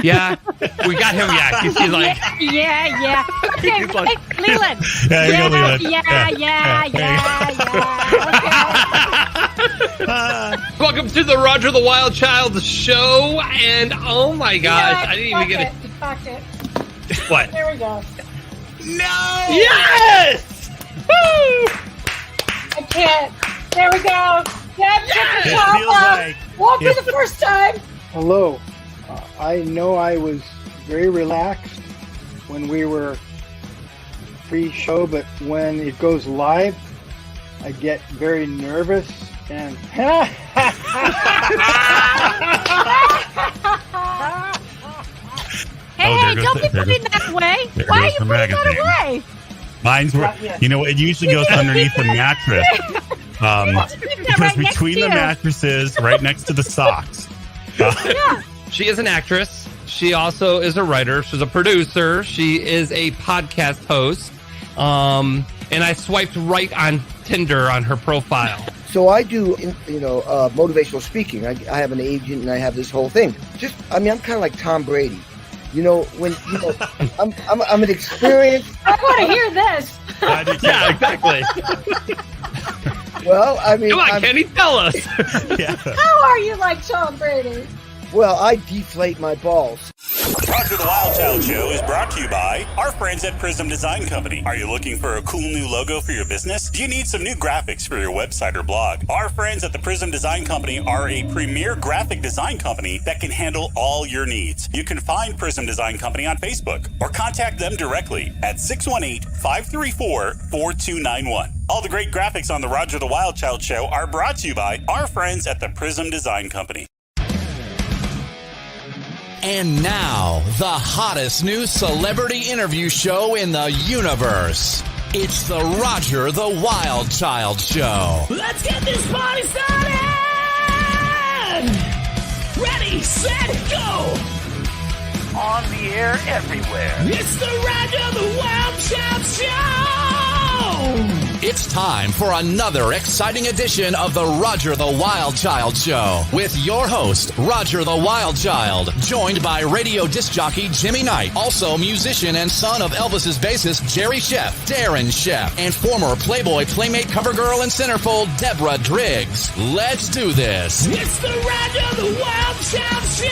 Yeah, we got him. Yeah, he's like, yeah. Okay, He's like- Leland. Yeah, you go, Leland. Yeah. welcome to the Roger the Wild Child show. And oh my gosh, I didn't even get it. Fuck it. What? There we go. No! Yes! Woo! I can't. There we go. Yeah, It check the feels top like Won't be the first time. Hello. I know I was very relaxed when we were pre-show, but when it goes live, I get very nervous and Hey, don't be putting that away. Why are you putting that away? Mine's were, you know, it usually goes underneath the mattress. Because right next between to the you. mattresses, right next to the socks. Yeah. She is an actress. She also is a writer. She's a producer. She is a podcast host. And I swiped right on Tinder on her profile. So I do, motivational speaking. I have an agent and I have this whole thing. I'm kind of like Tom Brady. I'm an experienced. I want to hear this. Yeah, exactly. Well, I mean, Come on, Kenny, tell us. Yeah. How are you like Tom Brady? well, I deflate my balls. Roger the Wild Child Show is brought to you by our friends at Prism Design Company. Are you looking for a cool new logo for your business? Do you need some new graphics for your website or blog? Our friends at the Prism Design Company are a premier graphic design company that can handle all your needs. You can find Prism Design Company on Facebook or contact them directly at 618-534-4291. All the great graphics on the Roger the Wild Child Show are brought to you by our friends at the Prism Design Company. And now, the hottest new celebrity interview show in the universe. It's the Roger the Wild Child Show. Let's get this party started! Ready, set, go! On the air everywhere. It's the Roger the Wild Child Show! It's time for another exciting edition of the Roger the Wild Child Show with your host, Roger the Wild Child, joined by radio disc jockey Jimmy Knight, also musician and son of Elvis's bassist Jerry Sheff, Darren Sheff, and former Playboy Playmate cover girl and centerfold Deborah Driggs. Let's do this. It's the Roger the Wild Child Show!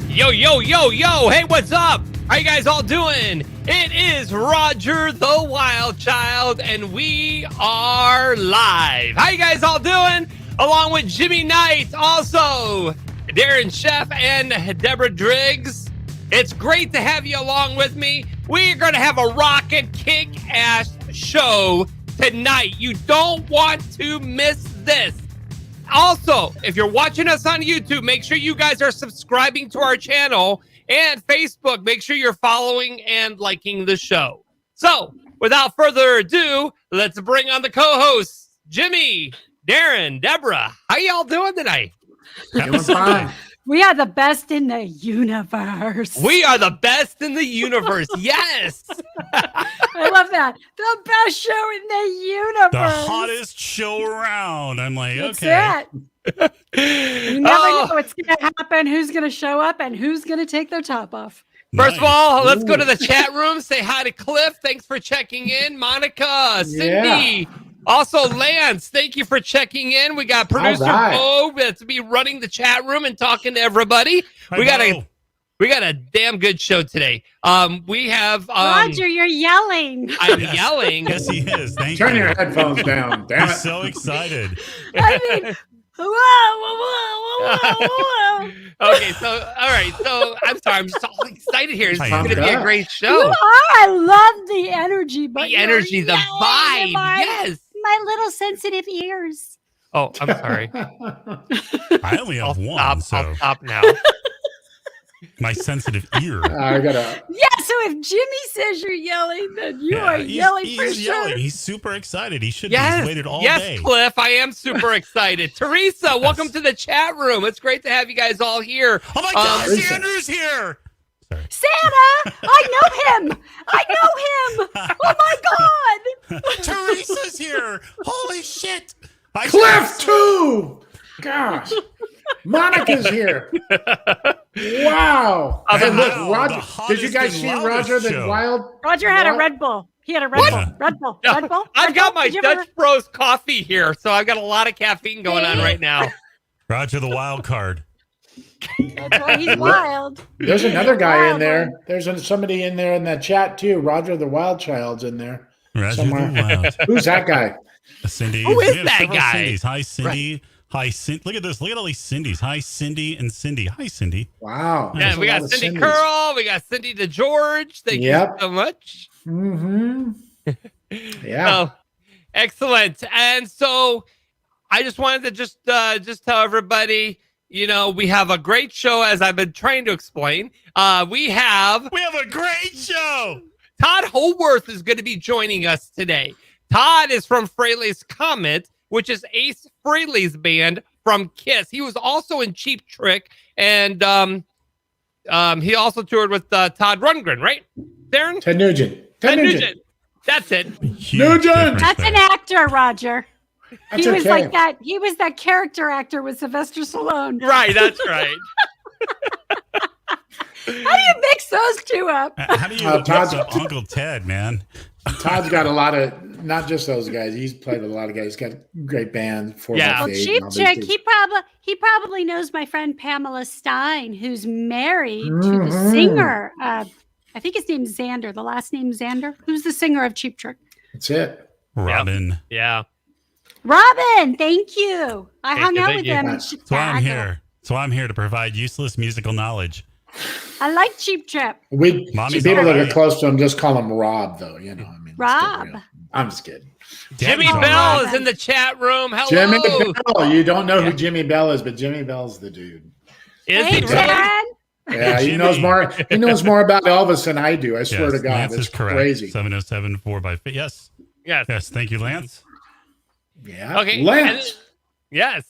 Yo, yo, yo, yo. Hey, what's up? How you guys all doing? It is Roger the Wild Child, and we are live. How you guys all doing? Along with Jimmy Knight, also Darren Sheff and Deborah Driggs. It's great to have you along with me. We're going to have a rockin' kick-ass show tonight. You don't want to miss this. Also, if you're watching us on YouTube, make sure you guys are subscribing to our channel, and Facebook, make sure you're following and liking the show. So, without further ado, let's bring on the co-hosts, Jimmy, Darren, Deborah. How y'all doing tonight? Doing fine. We are the best in the universe. We are the best in the universe. Yes. I love that. The best show in the universe. The hottest show around. I'm like, That's okay. it. You never know what's going to happen, who's going to show up, and who's going to take their top off. First of all, let's go to the chat room. Say hi to Cliff. Thanks for checking in. Monica, Cindy. Also, Lance, thank you for checking in. We got producer Bo to be running the chat room and talking to everybody. We got a damn good show today. We have Roger, you're yelling. I'm yelling. Yes, he is. Thank Turn you. your headphones down. Damn He's it. so excited. I mean, whoa. Okay, so all right, so I'm sorry, I'm just all excited here. It's I going to am. be a great You show. are. I love the energy. But The energy, the yelling vibe. in my Yes. little sensitive ears. Oh, I'm sorry. I only have one, I'll so stop now. my sensitive ear. I gotta. Yeah, so if Jimmy says you're yelling, then you are yelling for he's sure. yelling. He's super excited. He should Yes, be. He's waited all yes, day. Cliff, I am super excited. Teresa, welcome to the chat room. It's great to have you guys all here. Oh my gosh, Andrew's here. Santa! I know him! Oh my God! Teresa's here. Holy shit. Cliff too. Gosh, Monica's here. Wow. Wow, Hey, look, the Roger. Did hottest you guys and see loudest Roger the show. Wild? Roger had a Red Bull. He had a Red Bull. Red Bull. Red Bull. I've got my Did you ever- Dutch Bros coffee here, so I've got a lot of caffeine going on right now. Roger the wild card. That's right. He's wild. There's another guy in Wild there. one. There's somebody in there in that chat too. Roger the Wild Child's in there. Roger Somewhere. the wild. Who's that guy? Cindy. Who is We have that several guy? Cindys. Hi, Cindy. Hi, Cindy. Look at this. Look at all these Cindys. Hi, Cindy and Cindy. Hi, Cindy. Wow. Yeah, There's we a got lot of Cindy Cindys. Curl. We got Cindy DeGeorge. Thank Yep. you so much. Mm-hmm. Yeah. Oh, excellent. And so I just wanted to just tell everybody, you know, we have a great show, as I've been trying to explain. We have a great show. Tod Howarth is going to be joining us today. Tod is from Frehley's Comet, which is Ace Frehley's band from Kiss. He was also in Cheap Trick, and he also toured with Todd Rundgren, right, Darren? Ted Nugent. Ted Nugent. That's it. Huge Nugent! difference That's there. an actor, Roger. That's He was okay. like that. He was that character actor with Sylvester Stallone. Right, that's right. How do you mix those two up? How do you Todd's- mix up Uncle Ted, man? Todd's got a lot of, not just those guys. He's played with a lot of guys. He's got a great band. Yeah. Well, Cheap Trick. He probably knows my friend Pamela Stein, who's married to the singer. I think his name's Xander. The last name Xander. Who's the singer of Cheap Trick? That's it. Robin. Yeah. Robin. Thank you. I Thank hung you, out thank with you. them in That's why I'm Chicago. here. So I'm here to provide useless musical knowledge. I like Cheap Trick. We Mommy's people that alright. are close to him just call him Rob, though. You know, I mean, let's get Rob. real. I'm just kidding. Jimmy Daddy's Bell alright. is in the chat room. Hello. Jimmy Bell. You don't know who Jimmy Bell is, but Jimmy Bell's the dude. Is Hey, he really? Dad. Yeah, he Jimmy. knows more. He knows more about Elvis than I do. I swear to God, Lance it's is correct. crazy. 707 4x5. Yes. Yes. Yes. Thank you, Lance. Yeah. Okay. Lance. Yes.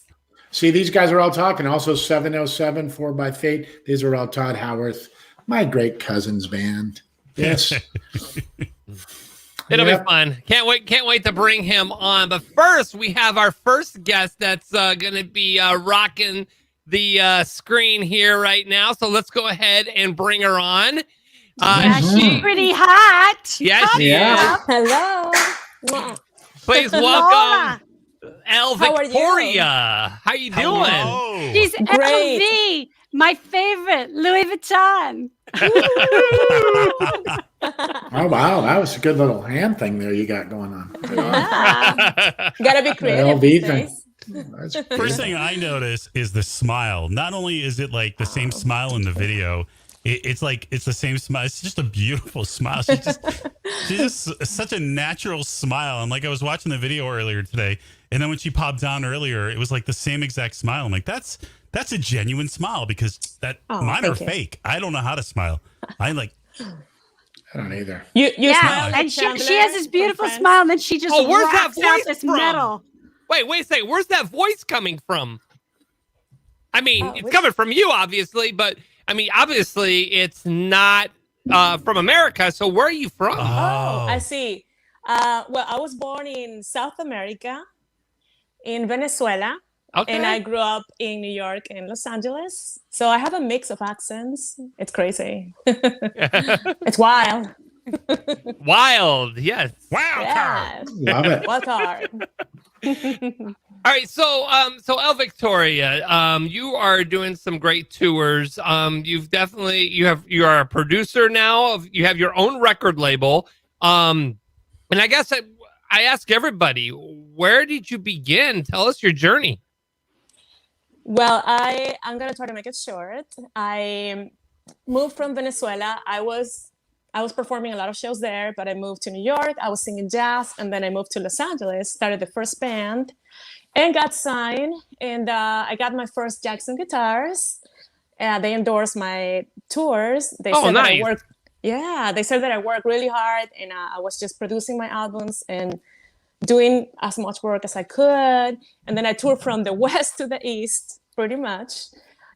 See, these guys are all talking. Also, 707 4x8. These are all Tod Howarth, my great cousin's band. Yes. It'll Yep. be fun. Can't wait to bring him on. But first, we have our first guest that's going to be rocking the screen here right now. So let's go ahead and bring her on. Yeah, Mhm. she's pretty hot. Yeah, she Yeah. is. Hello. Mwah. Please Laura. welcome LVictoria. How you doing? Hello. She's Great. LV, my favorite, Louis Vuitton. Oh, wow. That was a good little hand thing there you got going on. Gotta be creative. LV these thing. days. That's First good. thing I notice is the smile. Not only is it like the same smile in the video, it's like it's the same smile. It's just a beautiful smile. She's just such a natural smile. And like I was watching the video earlier today, and then when she popped down earlier, it was like the same exact smile. I'm like, that's a genuine smile because mine are thank you. fake. I don't know how to smile. I like. I don't either. You Yeah, smile like and she has Chandler this from beautiful Friends? smile, and then she just Oh, where's that rocks out voice this from? metal. Wait a second. Where's that voice coming from? I mean, it's which- coming from you, obviously, but I mean, obviously, it's not from America. So where are you from? Oh, I see. Well, I was born in South America, in Venezuela, Okay. and I grew up in New York and Los Angeles. So I have a mix of accents. It's crazy. It's wild. Wild, yes. Wow. Yeah. Love it. Wild card. All right, so LVictoria, you are doing some great tours. You are a producer now. You have your own record label. And I guess I ask everybody, where did you begin? Tell us your journey. Well, I'm gonna try to make it short. I moved from Venezuela. I was performing a lot of shows there, but I moved to New York. I was singing jazz, and then I moved to Los Angeles, started the first band, and got signed. And I got my first Jackson guitars. They endorsed my tours. They said that I nice. work. Yeah, they said that I work really hard, and I was just producing my albums and doing as much work as I could. And then I toured from the west to the east, pretty much.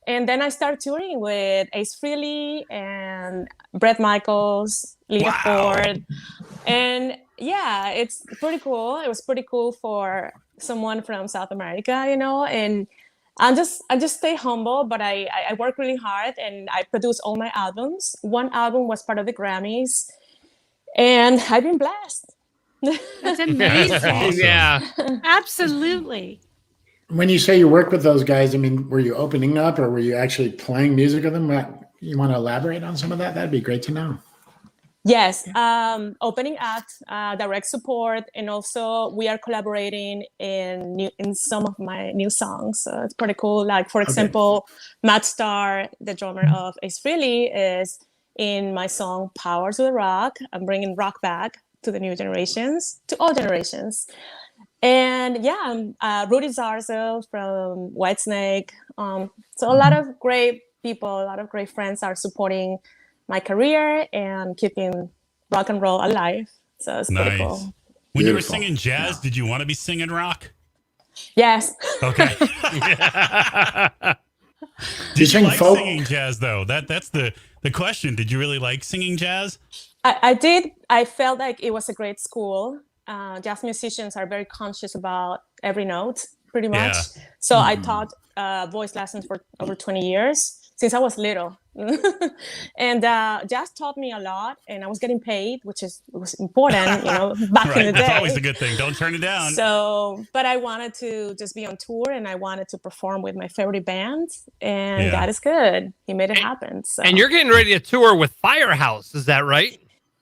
And then I started touring with Ace Frehley and Bret Michaels, Lita Ford. And yeah, it's pretty cool. It was pretty cool for someone from South America, you know, and I just stay humble, but I work really hard and I produce all my albums. One album was part of the Grammys and I've been blessed. That's amazing. Yeah. Absolutely. When you say you work with those guys, I mean, were you opening up or were you actually playing music with them? You want to elaborate on some of that? That'd be great to know. Yes, opening act, direct support, and also we are collaborating in some of my new songs. So it's pretty cool. Like, for example, Matt Starr, the drummer of Ace Frehley, is in my song Power to the Rock. I'm bringing rock back to the new generations, to all generations. And yeah, Rudy Zarzo from Whitesnake. So a lot of great people, a lot of great friends are supporting my career and keeping rock and roll alive. So it's pretty cool. When you were singing jazz, did you want to be singing rock? Yes. Okay. Did you sing like folk? Singing jazz, though? That's the question. Did you really like singing jazz? I did. I felt like it was a great school. Jazz musicians are very conscious about every note, pretty much. Yeah. So I taught voice lessons for over 20 years since I was little. And jazz taught me a lot, and I was getting paid, which was important, you know, back in the day. That's always a good thing. Don't turn it down. So, but I wanted to just be on tour, and I wanted to perform with my favorite band, and God is good. He made it happen. So. And you're getting ready to tour with Firehouse, is that right?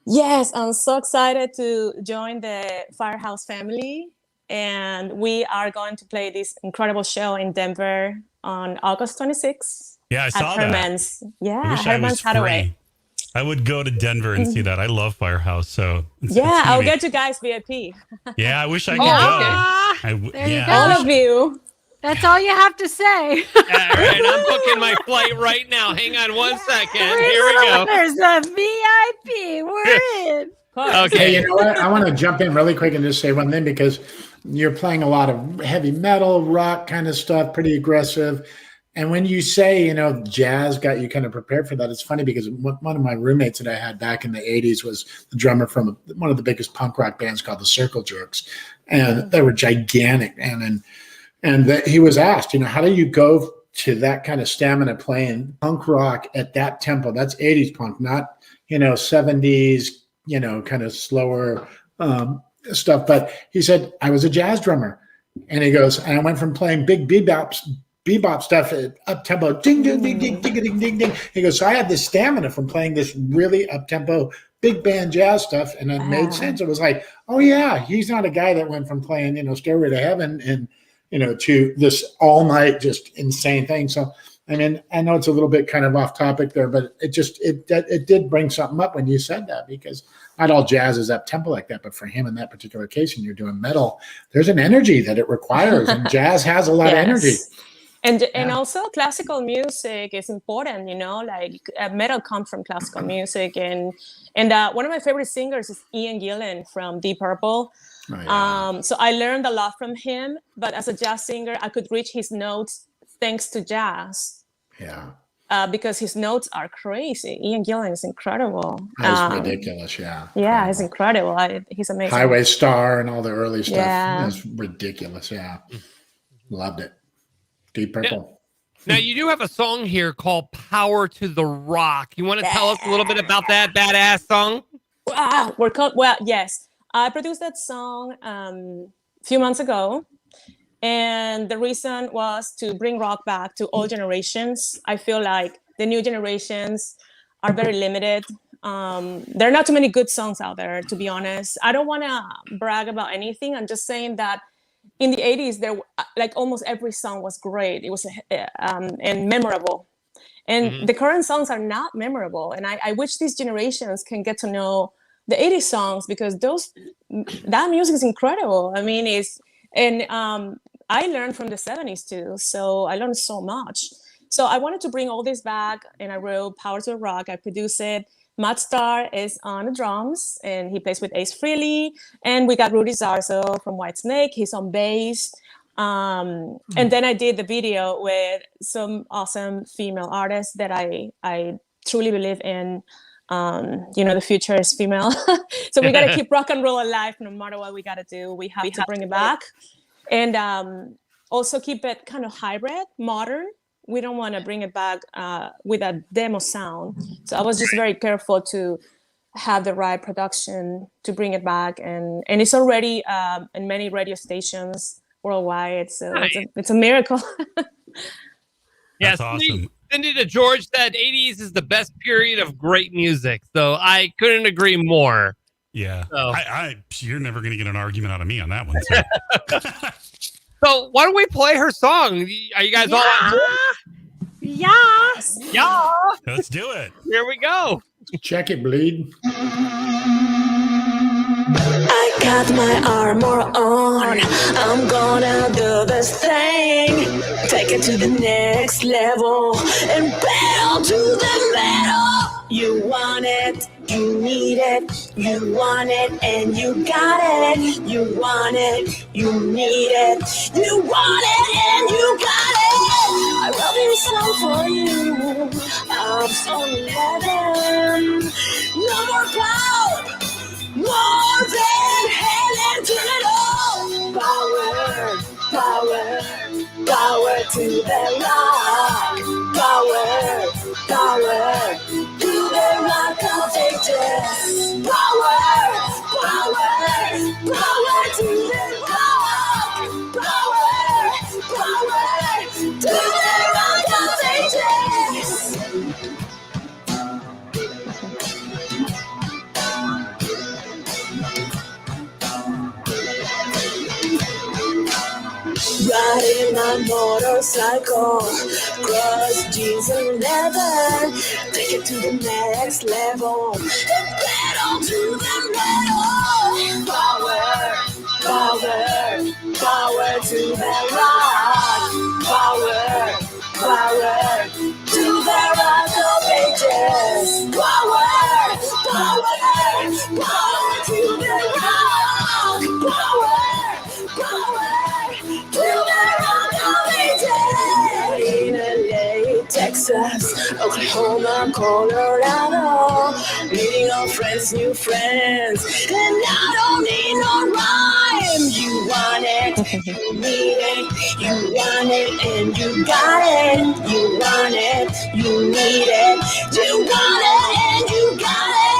Yes, I'm so excited to join the Firehouse family, and we are going to play this incredible show in Denver on August 26th. Yeah, I saw at that. Herman's. Yeah, I wish Herman's I was Hathaway. free. I would go to Denver and see that. I love Firehouse, so I'll get you guys VIP. Yeah, I wish I could go. There you go. All of you. That's all you have to say. All right, I'm booking my flight right now. Hang on one second. Here we go. There's a VIP. We're in. Okay. Hey, you know what? I want to jump in really quick and just say one thing, because you're playing a lot of heavy metal, rock kind of stuff, pretty aggressive. And when you say, you know, jazz got you kind of prepared for that, it's funny because one of my roommates that I had back in the 80s was the drummer from one of the biggest punk rock bands called the Circle Jerks. And they were gigantic. And he was asked, you know, how do you go to that kind of stamina playing punk rock at that tempo? That's 80s punk, not, you know, 70s, you know, kind of slower stuff. But he said, I was a jazz drummer. And he goes, and I went from playing big bebop stuff at up tempo, ding, ding, ding, ding, ding, ding, ding, ding. He goes, so I had this stamina from playing this really up tempo, big band jazz stuff. And it made sense. It was like, oh yeah, he's not a guy that went from playing, you know, Stairway to Heaven and, you know, to this all night, just insane thing. So, I mean, I know it's a little bit kind of off topic there, but it did bring something up when you said that, because not all jazz is up tempo like that, but for him in that particular case, and you're doing metal, there's an energy that it requires, and jazz has a lot of energy. And also classical music is important, you know, like metal comes from classical music. And one of my favorite singers is Ian Gillan from Deep Purple. Oh, yeah. So I learned a lot from him, but as a jazz singer, I could reach his notes thanks to jazz. Yeah. Because his notes are crazy. Ian Gillan is incredible. That's ridiculous, yeah. Yeah, he's incredible. He's amazing. Highway Star and all the early stuff. Yeah. That's ridiculous, yeah. Loved it. Deep Purple. Now, you do have a song here called Power to the Rock. You want to tell us a little bit about that badass song? Yes. I produced that song a few months ago. And the reason was to bring rock back to all generations. I feel like the new generations are very limited. There are not too many good songs out there, to be honest. I don't want to brag about anything. I'm just saying that in the 80s, there like almost every song was great. It was and memorable. And the current songs are not memorable. And I wish these generations can get to know the 80s songs, because that music is incredible. I mean, I learned from the 70s too. So I learned so much. So I wanted to bring all this back, and I wrote Power to the Rock. I produced it. Matt Starr is on the drums, and he plays with Ace Frehley. And we got Rudy Zarzo from Whitesnake. He's on bass. And then I did the video with some awesome female artists that I truly believe in. The future is female. So we got to keep rock and roll alive no matter what we got to do. We have to bring it back. And also keep it kind of hybrid, modern. We don't want to bring it back with a demo sound. So I was just very careful to have the right production to bring it back. And it's already in many radio stations worldwide. So it's a miracle. Yes, That's awesome. Cindy DeGeorge said 80s is the best period of great music. So I couldn't agree more. Yeah. So. You're never going to get an argument out of me on that one. So. So why don't we play her song? Are you guys all on board? Yes. Yeah. Let's do it. Here we go. Check it, bleed. I got my armor on. I'm gonna do this thing. Take it to the next level and pedal to the metal. You want it, you need it, you want it and you got it. You want it, you need it, you want it and you got it. I wrote this song for you. I'm so 11. No more cloud. More than hell and turn it on. Power, power, power to the rock. Power, power to the rock of ages. Power, power, power to the rock. Power, power to the rock of ages. Riding my motorcycle, cross jeans and leather, take it to the next level, and pedal to the metal. Power, power, power to the rock. Power, power to the rock of ages. Power, power, power to the rock. Power, power. In LA, Texas, Oklahoma, Colorado, meeting old friends, new friends, and I don't need no rhyme. You want it, you need it, you want it, and you got it. You want it, you need it, you want it, and you got it.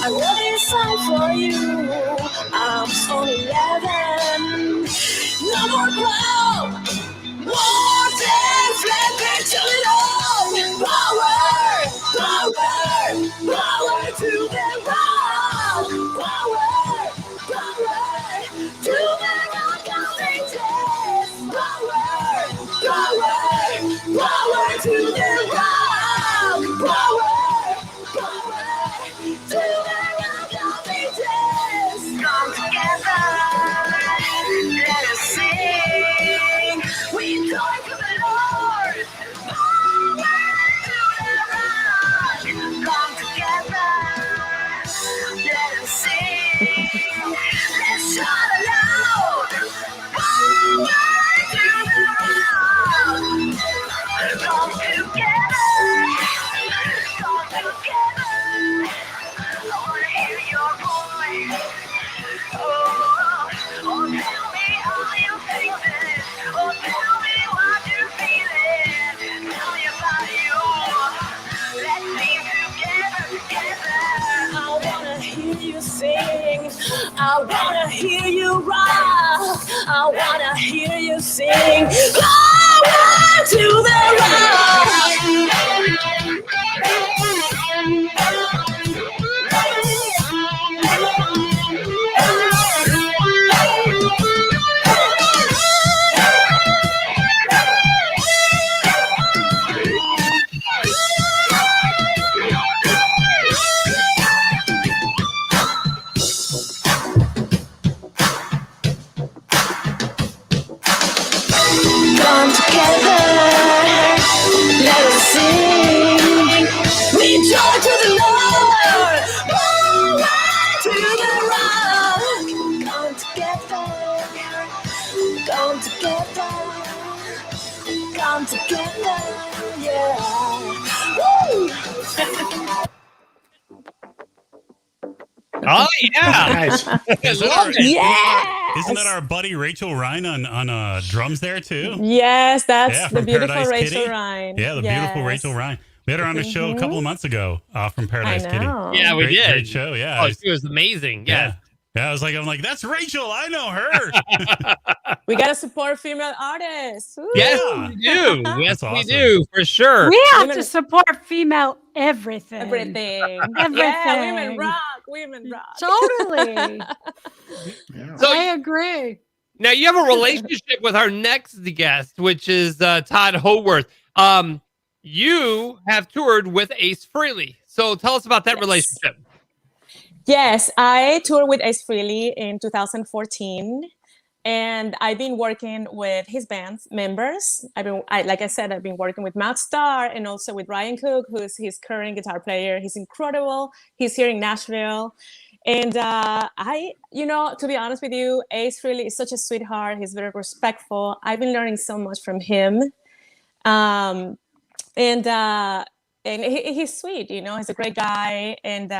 I wrote this song for you. I'm only 11. No more cloud. More than flipping to it all. Power, power, power to the rock. Power, power to the rock of ages. Power, power, power to the rock. Power, power to the rock of ages. Come together, let us sing. We join to the Lord. Power to the rock. Come together. Let us sing. Let's shout aloud. Power to the rock. Come together. Come together. I want to hear your voice. Oh, tell me how you feel it. Oh, tell me what you're feeling. Tell me about you. Let's sing together. I wanna hear you sing. I wanna hear you rock. I wanna hear you sing. Power to the rock. Come together, come together, yeah. Woo! Oh yeah, Nice. Isn't that Yes. our buddy Rachel Ryan on drums there too? Yes, that's Yeah, the from beautiful Paradise Rachel Kitty. Ryan. Yeah, the beautiful Rachel Ryan. We had her on the show a couple of months ago from Paradise Kitty. know. yeah, we did. Great show. Yeah. Oh, she was amazing. Yeah. Yeah, I'm like, that's Rachel. I know her. We gotta support female artists. Woo. Yes, we do. Yes, That's we awesome. do for sure. We have Women- to support female everything. Everything. Everything. Yeah, women rock. Women rock. Totally. Yeah. So I agree. now you have a relationship with our next guest, which is Tod Howarth. You have toured with Ace Frehley. So tell us about that Yes. relationship. Yes, I toured with Ace Frehley in 2014, and I've been working with his band's members. Like I said, I've been working with Matt Starr and also with Ryan Cook, who is his current guitar player. He's incredible. He's here in Nashville. And to be honest with you, Ace Frehley is such a sweetheart. He's very respectful. I've been learning so much from him. And he's sweet, he's a great guy, and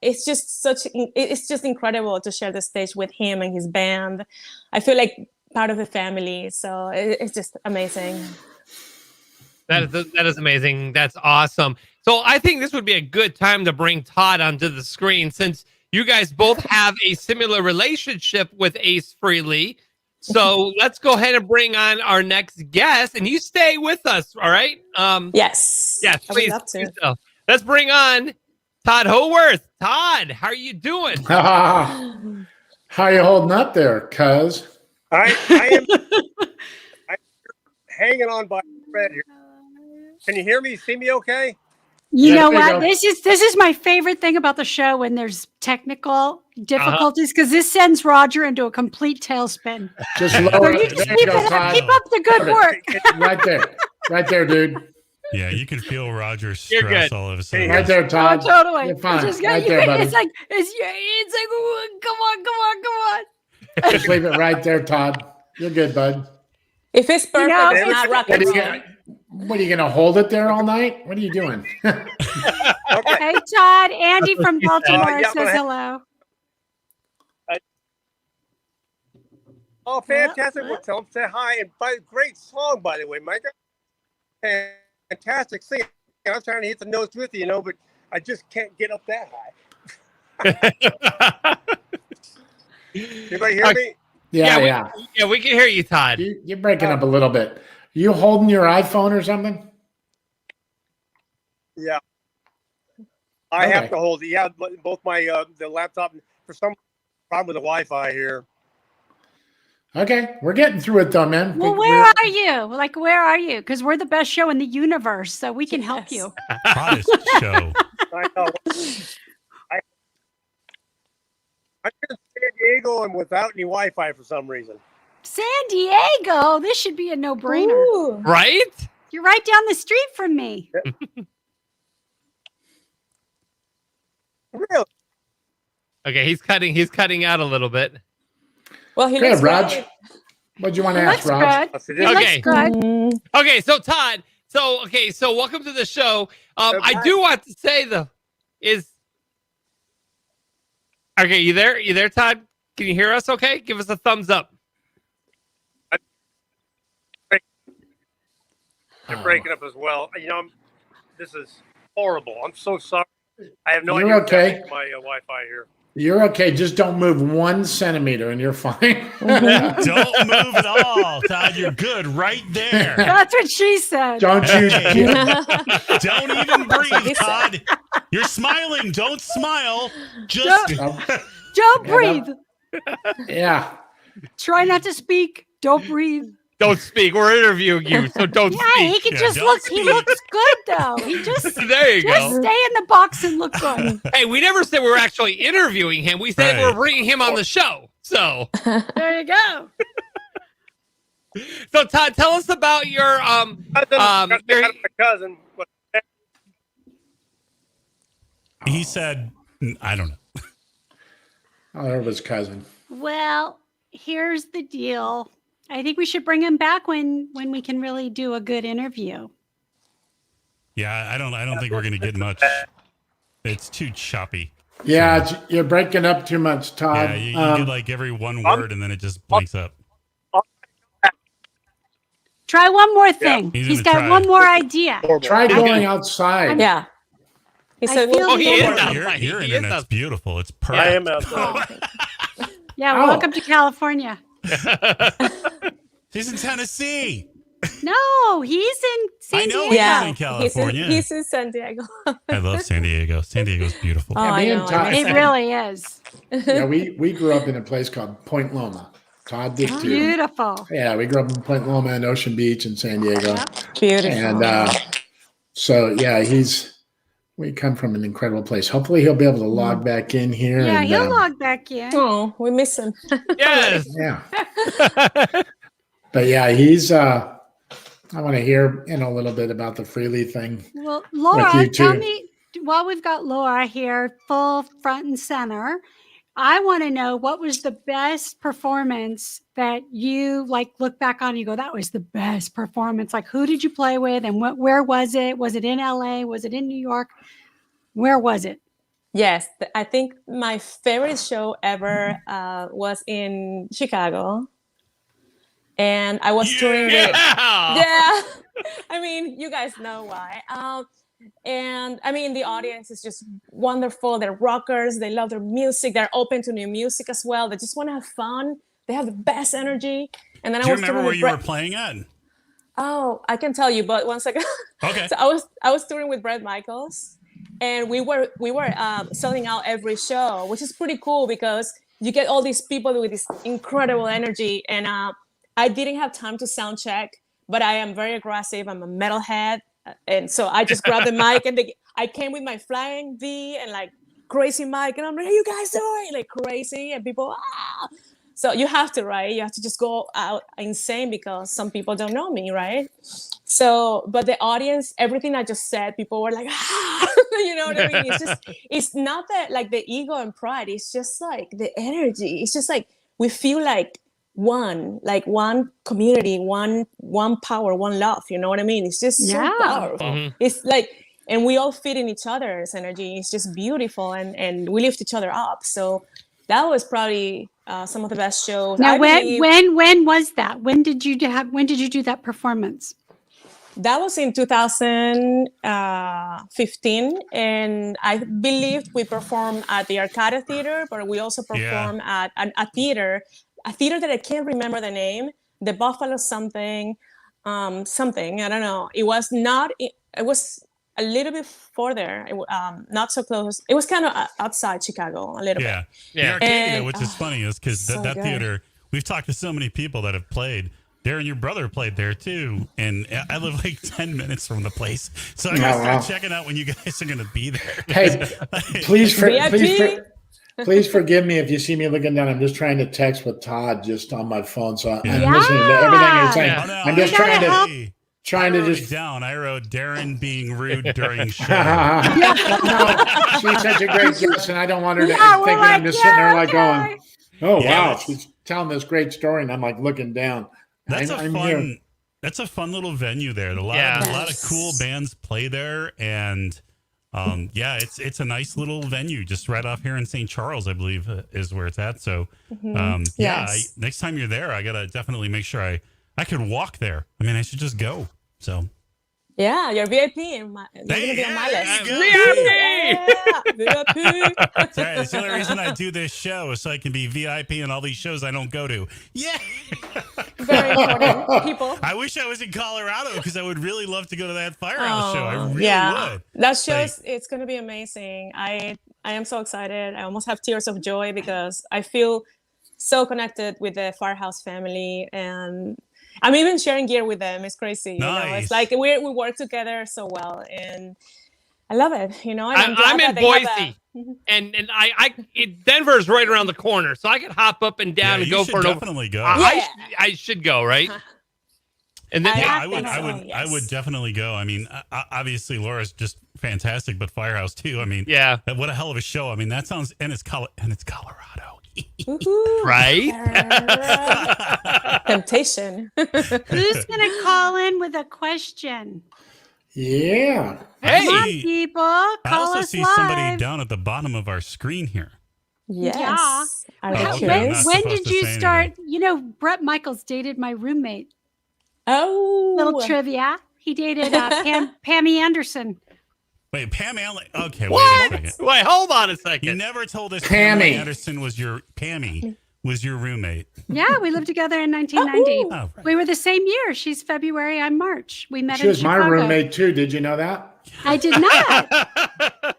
it's just incredible to share the stage with him and his band. I feel like part of the family, so it's just amazing. That is amazing. That's awesome. So I think this would be a good time to bring Tod onto the screen, since you guys both have a similar relationship with Ace Frehley. So let's go ahead and bring on our next guest, and you stay with us, all right? Yes. Yes, I would please. love to. do so. Let's bring on Tod Howarth. Tod, how are you doing? How you holding up there, cuz? I am I'm hanging on by a thread here. Can you hear me? See me okay? You Yeah, know there you what? go. This is my favorite thing about the show when there's technical difficulties, because this sends Roger into a complete tailspin. Just So lower you it. just There you keep, go, Todd. keep up the good work. Right there. Right there, dude. Yeah, you can feel Roger's You're stress good. all of a sudden. Right there, Oh, Todd. totally. You're fine. It's just, Right there, buddy. it's like, come on. Just leave it right there, Todd. You're good, bud. If it's perfect, know, it's not rock and roll. What are you gonna hold it there all night? What are you doing? Hey, Todd. Andy from Baltimore yeah, says hello. Oh, fantastic. Well, tell them say hi. And great song, by the way, Micah. Fantastic singing. I'm trying to hit the notes with you, but I just can't get up that high. Anybody hear me? Yeah. We can hear you, Tod. You're breaking up a little bit. You holding your iPhone or something? Yeah. I Okay. have to hold it. Yeah, both my the laptop. For some problem with the Wi-Fi here. Okay, we're getting through it though, man. Well, where are you? Like, where are you? Because we're the best show in the universe, so we can help you. Hottest show. I know. I'm in San Diego and without any Wi-Fi for some reason. San Diego. This should be a no-brainer. Ooh. Right? You're right down the street from me. Really? Okay, he's cutting out a little bit. Well, he Good, looks Raj. great. What do you want It to ask, looks Raj? good. It Okay. looks good. Okay, so Tod, so welcome to the show. I do want to say though, okay, you there? You there, Tod? Can you hear us? Okay, give us a thumbs up. You're breaking up as well. This is horrible. I'm so sorry. I have no You're idea okay. what's my Wi-Fi here. You're okay. Just don't move 1 centimeter and you're fine. Don't move at all, Todd. You're good right there. That's what she said. Don't you? Don't even breathe, Todd. You're smiling. Don't smile. Just Don't breathe. Yeah. Try not to speak. Don't breathe. Don't speak. We're interviewing you, so don't Yeah, speak. he can Yeah, just don't look. He speak. looks good though. He just There you just go. stay in the box and look good. Hey, we never said we were actually interviewing him. We said Right. we're bringing him on the show. So, There you go. so Tod, tell us about your My cousin. he said, I don't know. Oh, there was cousin. Well, here's the deal. I think we should bring him back when we can really do a good interview. Yeah, I don't think we're gonna get much. It's too choppy. Yeah, you're breaking up too much, Todd. Yeah, you get like every one word and then it just blinks up. Try one more thing. He's He's gonna got try. one more idea. Try going outside. Yeah. He said, feel Oh, he is the- outside. Your He is internet's outside. beautiful. It's perfect. I am outside. Yeah, Oh. welcome to California. He's in Tennessee. No, he's in San I know Diego. he's Yeah, in California. He's in San Diego. I love San Diego. San Diego's beautiful. Oh, I me and know. Todd- It really is. Yeah, we grew up in a place called Point Loma. Todd did too. Beautiful. Yeah, we grew up in Point Loma and Ocean Beach in San Diego. Beautiful. And so, yeah, we come from an incredible place. Hopefully he'll be able to log back in here. Yeah, and, he'll log back in. Oh, we miss him. Yes. Yeah. But yeah, he's I want to hear a little bit about the Frehley thing. Well, With Laura, you tell too. me, while we've got Laura here, full front and center, I want to know what was the best performance that you look back on and you go, that was the best performance. Like, who did you play with and where was it? Was it in LA? Was it in New York? Where was it? Yes, I think my favorite show ever was in Chicago. And I was touring with, yeah, I mean, you guys know why. And I mean, the audience is just wonderful. They're rockers. They love their music. They're open to new music as well. They just want to have fun. They have the best energy. And then Do I you was remember touring where with you were playing at? Oh, I can tell you, but one second. Okay. So I was touring with Bret Michaels, and we were selling out every show, which is pretty cool because you get all these people with this incredible energy. And I didn't have time to sound check, but I am very aggressive. I'm a metalhead. And so I just grabbed the mic and I came with my flying V and crazy mic. And I'm like, how you guys doing? Like crazy. And people, ah. So you have to, right? You have to just go out insane because some people don't know me, right? So, but the audience, everything I just said, people were like, ah, you know what I mean? It's just, it's not that the ego and pride. It's just the energy. It's just we feel like one community, one power, one love. You know what I mean? It's just so powerful. Mm-hmm. It's and we all fit in each other's energy. It's just beautiful, and we lift each other up. So that was probably some of the best shows. Now, when was that? When did you do that performance? That was in 2015, and I believe we performed at the Arcada Theater, but we also performed at a theater that I can't remember the name, the Buffalo something, I don't know. It was not. It was a little bit further, not so close. It was kind of outside Chicago a little bit. The Arcadia, which is funny, is because that good. theater. We've talked to so many people that have played. Darren, your brother played there too, and I live 10 minutes from the place, so I gotta start checking out when you guys are gonna be there. Hey, please forgive me if you see me looking down. I'm just trying to text with Todd just on my phone, so I'm listening to everything you're saying. Oh, no, I'm just trying to just down. I wrote Darren being rude during show. No, she's such a great guest, and I don't want her to think that I'm just sitting there going, "Oh wow, she's telling this great story," and I'm looking down. That's I'm a fun. here. That's a fun little venue there. A lot of cool bands play there, and it's a nice little venue just right off here in St. Charles, I believe, is where it's at. So, next time you're there, I gotta definitely make sure I could walk there. I mean, I should just go. So. Yeah, you're VIP. You're gonna be on my list. VIP! That's right. It's the only reason I do this show is so I can be VIP in all these shows I don't go to. Yeah. Very important people. I wish I was in Colorado because I would really love to go to that Firehouse show. I really would. That show it's going to be amazing. I am so excited. I almost have tears of joy because I feel so connected with the Firehouse family, and I'm even sharing gear with them. It's crazy. Nice. You know? It's like we work together so well, and I love it. You know, and I'm in Boise, and Denver's right around the corner, so I could hop up and down and go for an definitely go. I should go, right? And then I would definitely go. I mean, obviously Laura's just fantastic, but Firehouse too. I mean, what a hell of a show. I mean, that sounds and it's Colorado. Right? Temptation. Who's gonna call in with a question? Yeah. Hey, Come on, people, I call also us see live. somebody down at the bottom of our screen here. Yes. Yeah. Are Oh, they okay. curious? Not When supposed did to you say start? anything. You know, Brett Michaels dated my roommate. Oh. Little trivia. He dated Pammy Anderson. Wait, Pam Allen. Okay, what? wait a second. Wait, hold on a You second. never told us Pammy. Anderson was your roommate. Yeah, we lived together in 1990. Oh, right. We were the same year. She's February. I'm March. We met She in was my Chicago. roommate too. Did you know that? I did not.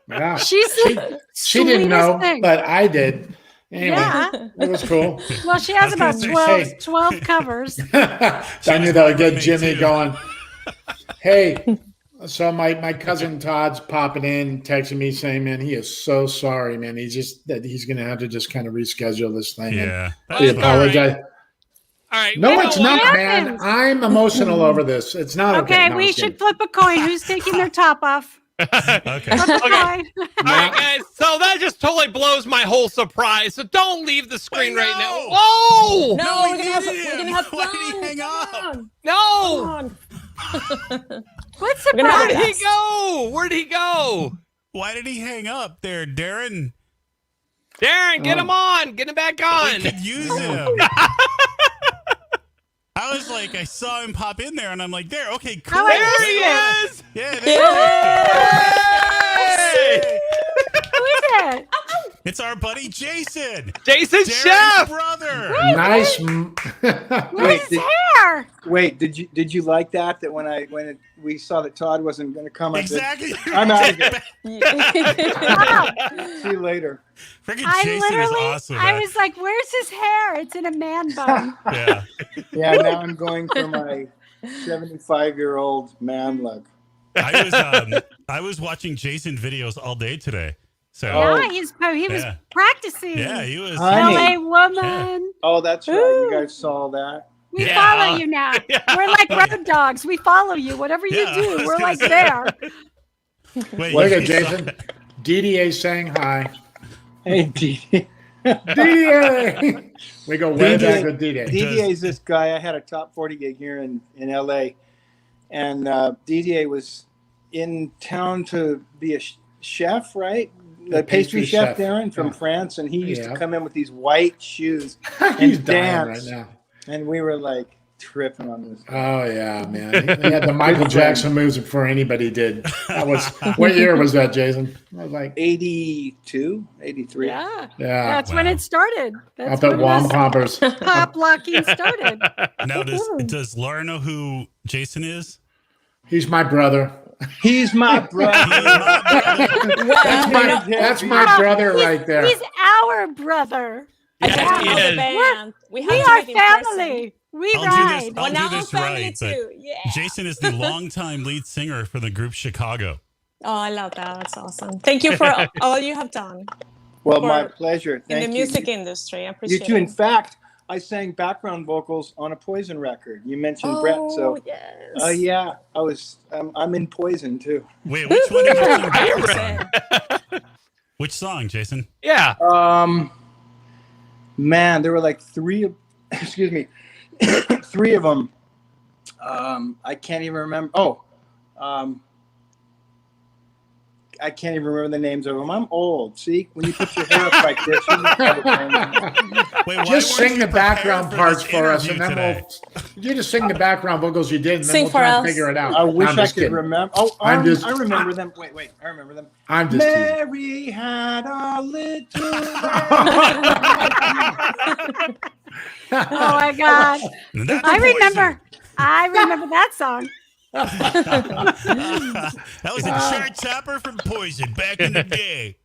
Yeah. She's the She didn't sweetest know, thing. but I did. Anyway, Yeah. it was cool. Well, she has I was about gonna say, 12 covers. I knew that would get Jimmy going. Hey, so my cousin Todd's popping in, texting me saying, "Man, he is so sorry, man. He's going to have to just kind of reschedule this thing." Yeah. And he apologized. All right. No, you know it's what? not, man. I'm emotional over this. It's not okay. Okay, No, we I'm should kidding. flip a coin. Who's taking their top off? Okay. Flip a coin. All right, guys. So that just totally blows my whole surprise. So don't leave the screen right now. Whoa! No, we we're gonna have didn't. fun. Why did he hang up? No! Come on. What's We're gonna have Where'd a he go? Where'd he go? Why did he hang up there, Darren? Darren, get him on. Get him back We on. could use him. I was like, I saw him pop in there, and I'm like, there, okay, cool. Oh, There he is. Yeah, there he is. Who is it? It's our buddy Jason. Jason Darren's Chef. brother. Nice. Where's his hair? Wait, did you like that? That when we saw that Todd wasn't going to come, I said, Exactly. I'm out of here. Wow. See you later. Freaking I Jason is literally, awesome. I man. was like, where's his hair? It's in a man bun. Yeah. Yeah, now I'm going for my 75-year-old man look. I was watching Jason videos all day today. So Yeah, he was Yeah. practicing. yeah, he was. Honey. LA woman. Oh, that's right. You guys saw that. We Yeah. follow you now. We're like road dogs. We follow you. Whatever you Yeah, I do, was we're gonna like say. there. Wait, Look you at saw- Jason. DDA saying hi. Hey, DDA. DDA. We go way back with DDA. DDA is this guy. I had a top 40 gig here in LA, and DDA was in town to be a chef, right? The pastry chef, Darren, from France, and he used to come in with these white shoes He's and dying dance. right now. And we were like tripping on this. Oh yeah, man. He had the Michael Jackson moves before anybody did. That was what year was that, Jason? I was like 82, 83. Yeah. Yeah. That's when it started. That's Up at when Wom this Poppers. pop locking started. Now, does Laura know who Jason is? He's my brother. He's my brother. That's my brother right there. He's our brother. I just Yeah, know he the is. band. We We have to are meet in person. family. We I'll ride. do this. Well, I'll now do this I'm family right. But too. Yeah. Jason is the longtime lead singer for the group Chicago. Oh, I love that. That's awesome. Thank you for all you have done Well, For- my pleasure. Thank in the you. music industry. I You appreciate too. In it. fact, I sang background vocals on a Poison record. You mentioned Brett, so yes. yeah, I was. I'm in Poison too. Wait, which one did you sing? That's Which song, Jason? Yeah. Man, there were like three of them. I can't even remember. I can't even remember the names of them. I'm old. See, when you put your hair up like this, you look like a Wait, why Just weren't sing you the background prepared for parts this for us, and interview then today? you just sing the background vocals you did, and then Sing we'll for try and us. figure it out. I wish I'm I just could kidding. remember. I remember them. Wait, I remember them. I'm just teasing. Mary had a little. Oh my God. That's I Poison. remember that song. That was a chart topper from Poison back in the day.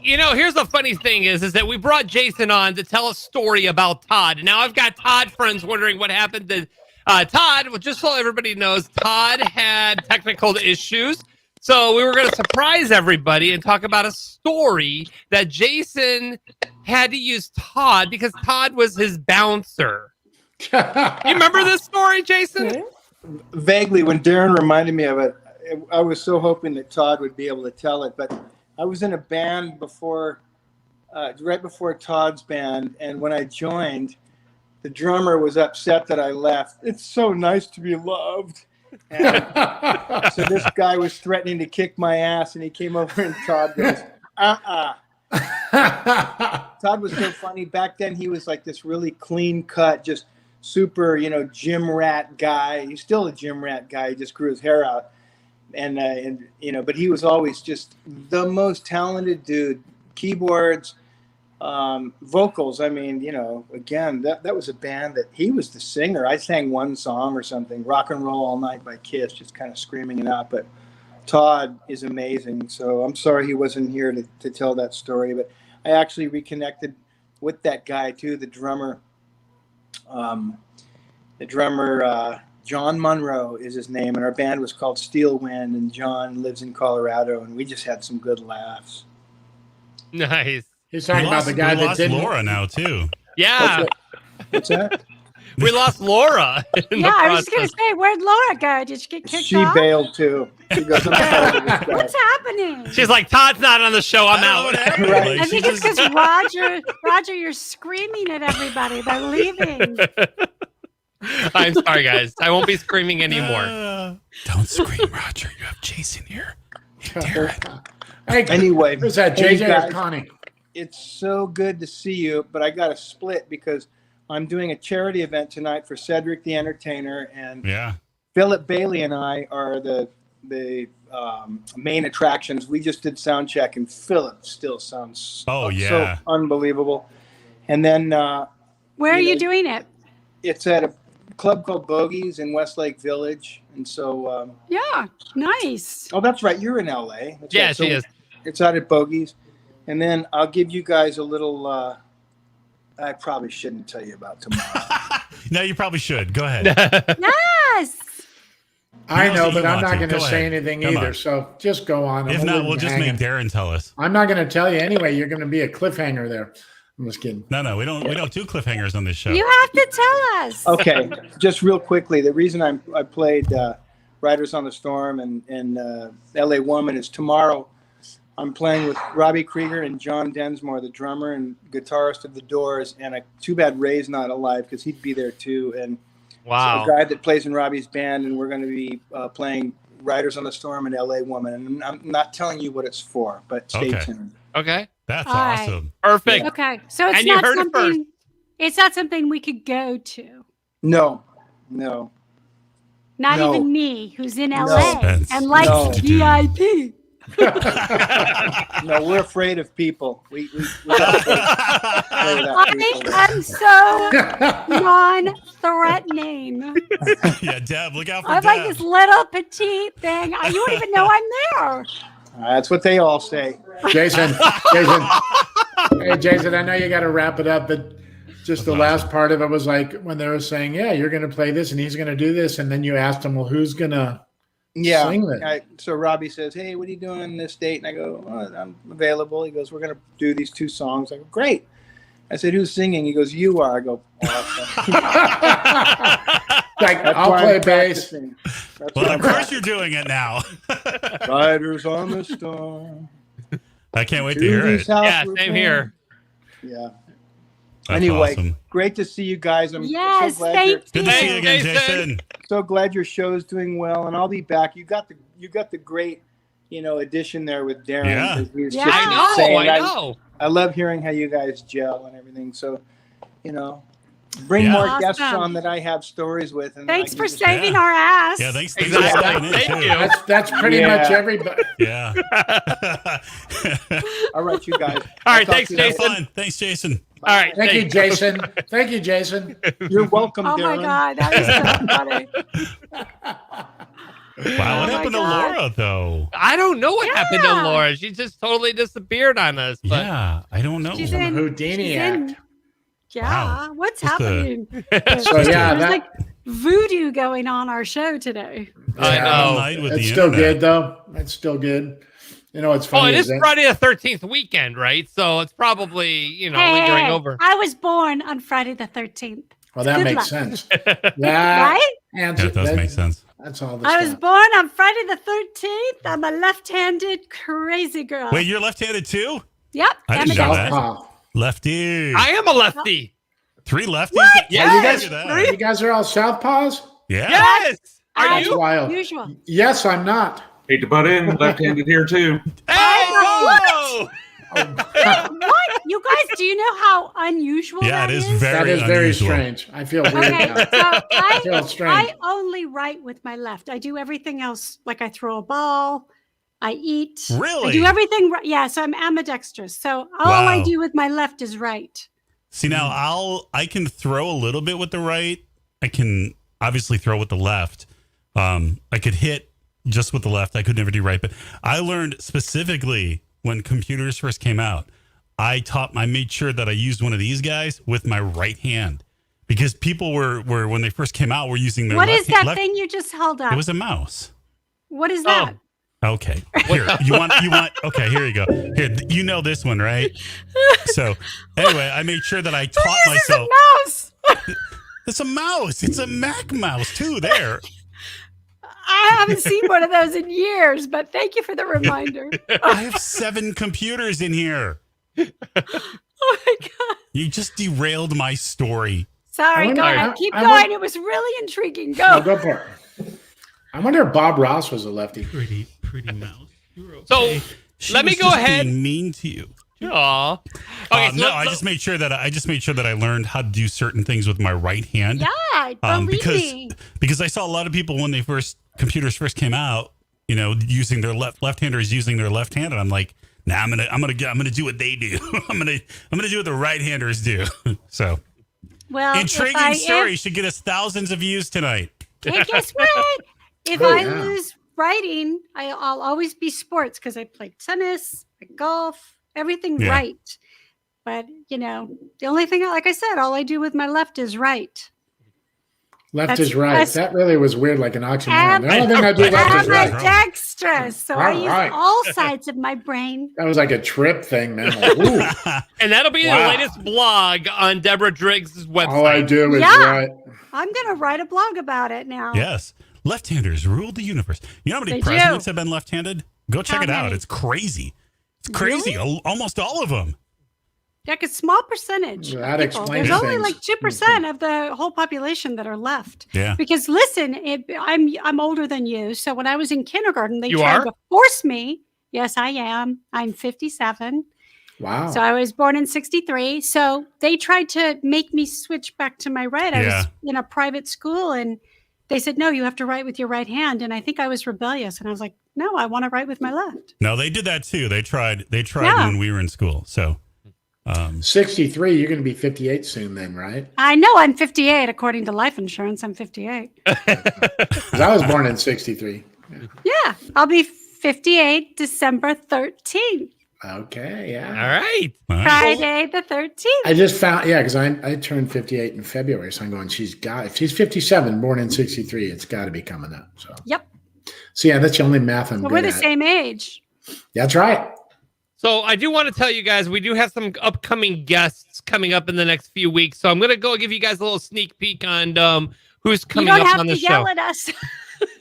You know, here's the funny thing is that we brought Jason on to tell a story about Todd. Now I've got Todd friends wondering what happened to Todd. Well, just so everybody knows, Todd had technical issues. So we were going to surprise everybody and talk about a story that Jason had to use Todd because Todd was his bouncer. You remember this story, Jason? Vaguely, when Darren reminded me of it, I was so hoping that Todd would be able to tell it. But I was in a band before, right before Todd's band, and when I joined, the drummer was upset that I left. It's so nice to be loved. And so this guy was threatening to kick my ass, and he came over and Tod goes, Tod was so funny. Back then, he was like this really clean cut, just super, gym rat guy. He's still a gym rat guy. He just grew his hair out. And but he was always just the most talented dude. Keyboards, vocals. I mean, again, that was a band that he was the singer. I sang one song or something, Rock and Roll All Night by Kiss, just kind of screaming it out. But Tod is amazing. So I'm sorry he wasn't here to tell that story. But I actually reconnected with that guy too, the drummer. John Monroe is his name, and our band was called Steel Wind, and John lives in Colorado, and we just had some good laughs. Nice. He's talking about the guy that did Laura now too. Yeah. What's that? We lost Laura. Yeah, I was going to say, where'd Laura go? Did she get kicked She off? bailed too. She goes, What's happening? She's like, Todd's not on the show. I'm out. I think it's because Roger, you're screaming at everybody. They're leaving. I'm sorry, guys. I won't be screaming anymore. Don't scream, Roger. You have Jason here. Anyway, who's that, JJ or Connie? It's so good to see you, but I got to split because I'm doing a charity event tonight for Cedric the Entertainer, and Philip Bailey and I are the main attractions. We just did sound check, and Philip still sounds so unbelievable. And then where are you doing it? It's at a club called Bogies in Westlake Village, and so yeah, nice. Oh, that's right. You're in LA. That's yeah, right. So she is. It's out at Bogies, and then I'll give you guys a little. I probably shouldn't tell you about tomorrow. No, you probably should. Go ahead. Yes. I know, but I'm not going to say anything either. So just go on. If not, we'll just make Darren tell us. I'm not going to tell you anyway. You're going to be a cliffhanger there. I'm just kidding. No, we don't do cliffhangers on this show. You have to tell us. Okay, just real quickly. The reason I played Riders on the Storm and LA Woman is tomorrow. I'm playing with Robbie Krieger and John Densmore, the drummer and guitarist of The Doors, and too bad Ray's not alive because he'd be there too. And wow, a guy that plays in Robbie's band, and we're going to be playing Riders on the Storm and LA Woman. And I'm not telling you what it's for, but stay tuned. Okay, that's awesome. Perfect. Okay, so it's not something. It's not something we could go to. No. Not even me, who's in LA and likes VIP. No, we're afraid of people. We I am so non-threatening. Yeah, Deb, look out for I'm Deb. like this little petite thing. You don't even know I'm there. That's what they all say. Jason. Hey, Jason, I know you got to wrap it up, but just the last part of it was like when they were saying, yeah, you're going to play this and he's going to do this. And then you asked him, well, who's going to sing that? So Robbie says, hey, what are you doing this date? And I go, I'm available. He goes, we're going to do these 2 songs. I go, great. I said, who's singing? He goes, you are. I go, awesome. I'll play bass. Well, of course you're doing it now. Riders on the Storm. I can't wait to hear it. Yeah, same here. Yeah. That's anyway, awesome. Great to see you guys. I'm yes, so glad thank Good to see you again, Jason. So glad your show's doing well, and I'll be back. You got the great, addition there with Darren. Yeah. He's Yeah. just I know. insane. I know. I love hearing how you guys gel and everything. So, bring more Awesome. guests on that I have stories with. And Thanks I for can just- saving our ass. Yeah, thanks for Exactly. stepping in, Thank too. you. That's pretty much everybody. Yeah. All right, you guys. All right, I'll talk thanks, to you later. Jason. Fun. Thanks, Jason. All right, Thank you, Jason. Thank you, Jason. You're welcome, Oh Darren. my God, that is so funny. Wow, what Oh happened my to God. Laura, though? I don't know what happened to Yeah. Laura. She just totally disappeared on us. But Yeah, I don't know. She's Some in Houdini she's act. in- Yeah, Wow. what's Just happening? So yeah, There's that, like voodoo going on our show today. I All know. night with it's the still internet. good though. It's still good. It's Oh, funny. it is is that- Friday the 13th weekend, right? So it's probably, lingering over. I was born on Friday the 13th. Well, that Good makes luck. sense. Yeah, Right? answer- That does make sense. That's all the I was stuff. born on Friday the 13th. I'm a left-handed crazy girl. Wait, you're left-handed too? Yep. I didn't I'm a know dancer. that. Southpaw. Lefty. I am a lefty. 3 lefties? Yes. You guys are all southpaws? Yeah. Yes. Are That's you? wild. Usual. Yes, I'm not. Hate to butt in, left-handed here too. Hey, whoa! What? You guys, do you know how unusual Yeah, that it is is? very That is very unusual. strange. I feel weird Okay, now. so I feel strange. I only write with my left. I do everything else. Like I throw a ball, I eat. Really? I do everything right. Yeah, so I'm ambidextrous. So all I Wow. do with my left is right. See, now I can throw a little bit with the right. I can obviously throw with the left. I could hit just with the left. I could never do right. But I learned specifically when computers first came out, I made sure that I used one of these guys with my right hand because people were when they first came out, were using their What left is that left- thing you just held up? It was a mouse. What is that? Okay. Here, you want, okay, here you go. Here, you know this one, right? So anyway, I made sure that I taught myself. Mouse. It's a mouse. It's a Mac mouse too there. I haven't seen one of those in years, but thank you for the reminder. I have 7 computers in here. Oh my God. You just derailed my story. Sorry, go ahead. Keep going. It was really intriguing. Go. Go for it. I wonder if Bob Ross was a lefty. Pretty mouse. So let me go ahead. Being mean to you. Aw. Okay, No, I just made sure that I learned how to do certain things with my right hand. Yeah, believe me. because I saw a lot of people when computers first came out, using their left-handers using their left hand, and I'm like, nah, I'm gonna do what they do. I'm gonna do what the right-handers do. So, Well, intriguing story should get us thousands of views tonight. And guess what? If I lose writing, I'll always be sports because I play tennis, golf, everything right. But, the only thing, like I said, all I do with my left is right. Left is right. That really was weird, like an oxymoron. The only thing I do left is right. Ambidextrous. So I use all sides of my brain. That was like a trip thing, man. Like, ooh. And that'll be the latest blog on Deborah Driggs' website. All I do is right. I'm going to write a blog about it now. Yes. Left-handers rule the universe. You know how many They presidents do. have been left-handed? Go check How it out. many? It's crazy. It's crazy. Almost all of them. Like a small percentage. Well, that of people. explains There's only things. like 2% of the whole population that are left. Yeah. Because listen, I'm older than you. So when I was in kindergarten, they You tried are? to force me. Yes, I am. I'm 57. Wow. So I was born in 63. So they tried to make me switch back to my right. I was in a private school and they said, no, you have to write with your right hand. And I think I was rebellious. And I was like, no, I want to write with my left. No, they did that too. They tried Yeah. when we were in school. So 63, you're going to be 58 soon then, right? I know I'm 58. According to life insurance, I'm 58. 'Cause I was born in 63. Yeah, I'll be 58 December 13th. Okay, yeah. All right. Friday the 13th. I just found, because I turned 58 in February, so I'm going, if she's 57, born in 63, it's got to be coming up. So, Yep. so yeah, that's the only math I'm So good we're the at. same age. That's right. So I do want to tell you guys, we do have some upcoming guests coming up in the next few weeks. So I'm going to go give you guys a little sneak peek on who's You coming don't up have on to the yell show. at us.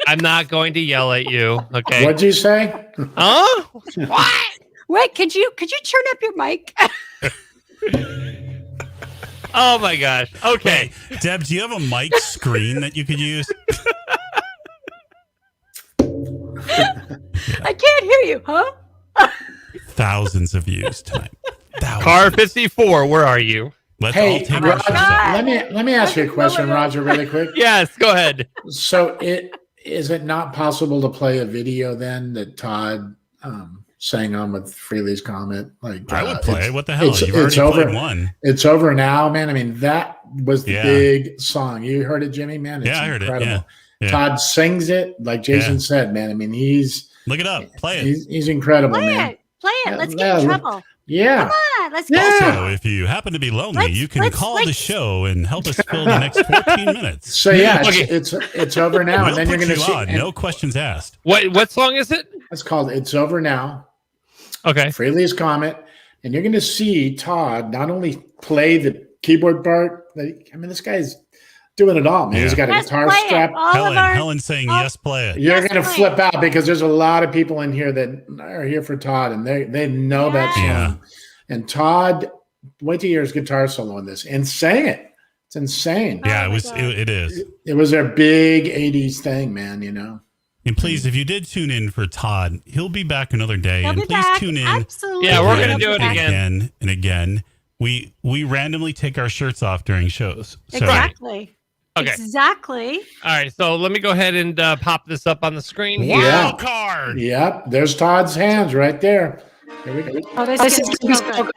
I'm not going to yell at you. Okay. What'd you say? Huh? What? Wait, could you turn up your mic? Oh my gosh. Okay. Hey, Deb, do you have a mic screen that you could use? I can't hear you, huh? Thousands of views tonight. Thousands. Car 54, where are you? Let's all Hey, take our Roger, shoes off. let me ask you a question, Roger, really quick. Yes, go ahead. So is it not possible to play a video then that Todd sang on with Frehley's Comet? Like I would play. What the hell? it's- You've it's already over. played one. It's over now, man. I mean, that was the Yeah. big song. You heard it, Jimmy, man? It's Yeah, I heard it. incredible. Yeah. Todd sings it, like Jason Yeah. said, man. I mean, he's Look it up. Play it. he's incredible, Play man. it. Play it. Let's get Yeah, in trouble. Yeah. Come on, let's Yeah. go. Also, if you happen to be lonely, you can call the show and help us fill the next 14 minutes. So yeah, Okay. it's over now, We'll and then put you're going to you see. on. and No questions asked. What song is it? It's called "It's Over Now." Okay. Frehley's Comet, and you're going to see Todd not only play the keyboard part. I mean, this guy's doing it all, man. He's got a Let's guitar play it. strap. Helen saying yes, play it. You're Yes, going to play flip out because there's a lot of people in here that are here for Todd, and they know that song. Yeah. And Todd, wait till you hear his guitar solo on this and sang it. It's insane. Yeah, Oh it my was. God. It is. It was a big 80s thing, man, you know. And please, if you did tune in for Todd, he'll be back another day. He'll and be please back. tune in. Absolutely. Yeah, we're gonna again do it again. and again. We randomly take our shirts off during shows. So Exactly. Okay. Exactly. All right, so let me go ahead and pop this up on the screen. Yeah. wild card. Yep. There's Todd's hands right there. Here we go. Oh, this is so good.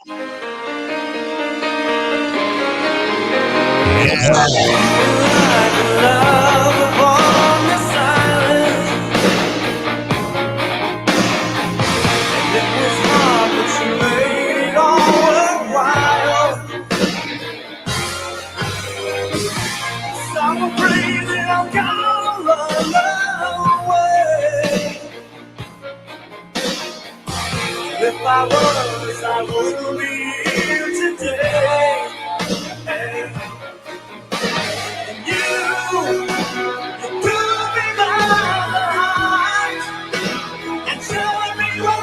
If I was, I wouldn't be here today. And you took me by the heart and showed me where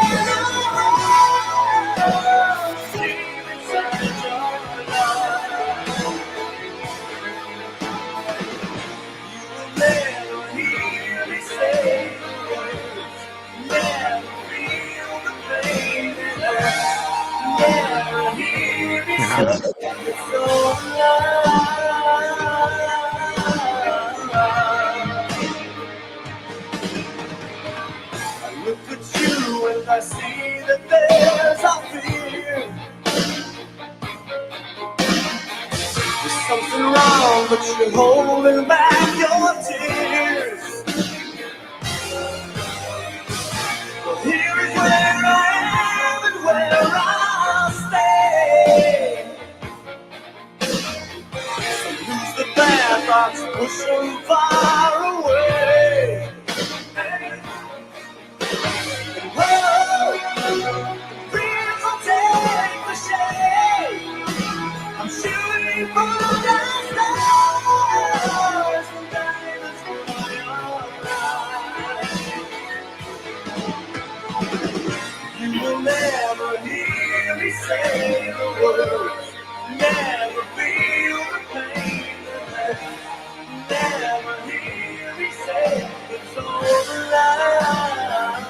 I was. Deep inside your love, you will never hear me say the words, never feel the pain in us, never hear me say it's so alive. I look at you and I see that there's a fear. There's something wrong, but you're holding back your tears. Well, here is where I am and where I'll stay. So lose the bad thoughts, push them far away. And whoa, fears will take the shade. I'm shooting for the stars and diamonds for your eyes. You will never hear me say the words, never feel the pain, never hear me say it's over now.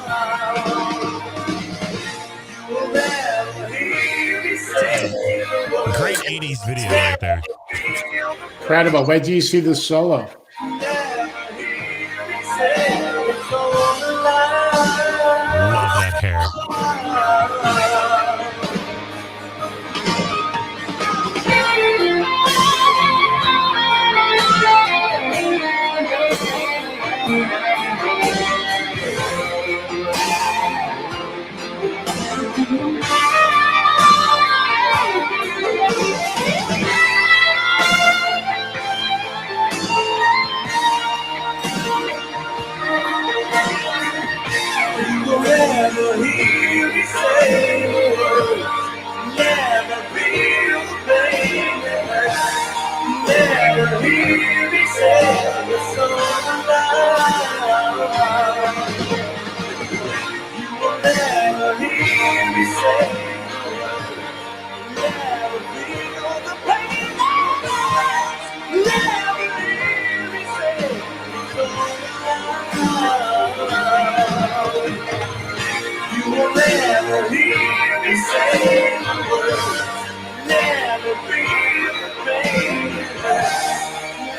You will never hear me say the words. Great 80s video right there. Incredible. Wait till you see the solo. Love that hair. You will never hear me say the words, never feel the pain, never hear me say it's over now. You will never hear me say the words, never feel the pain, never hear me say it's over now. You will never hear me say the words, never feel the pain,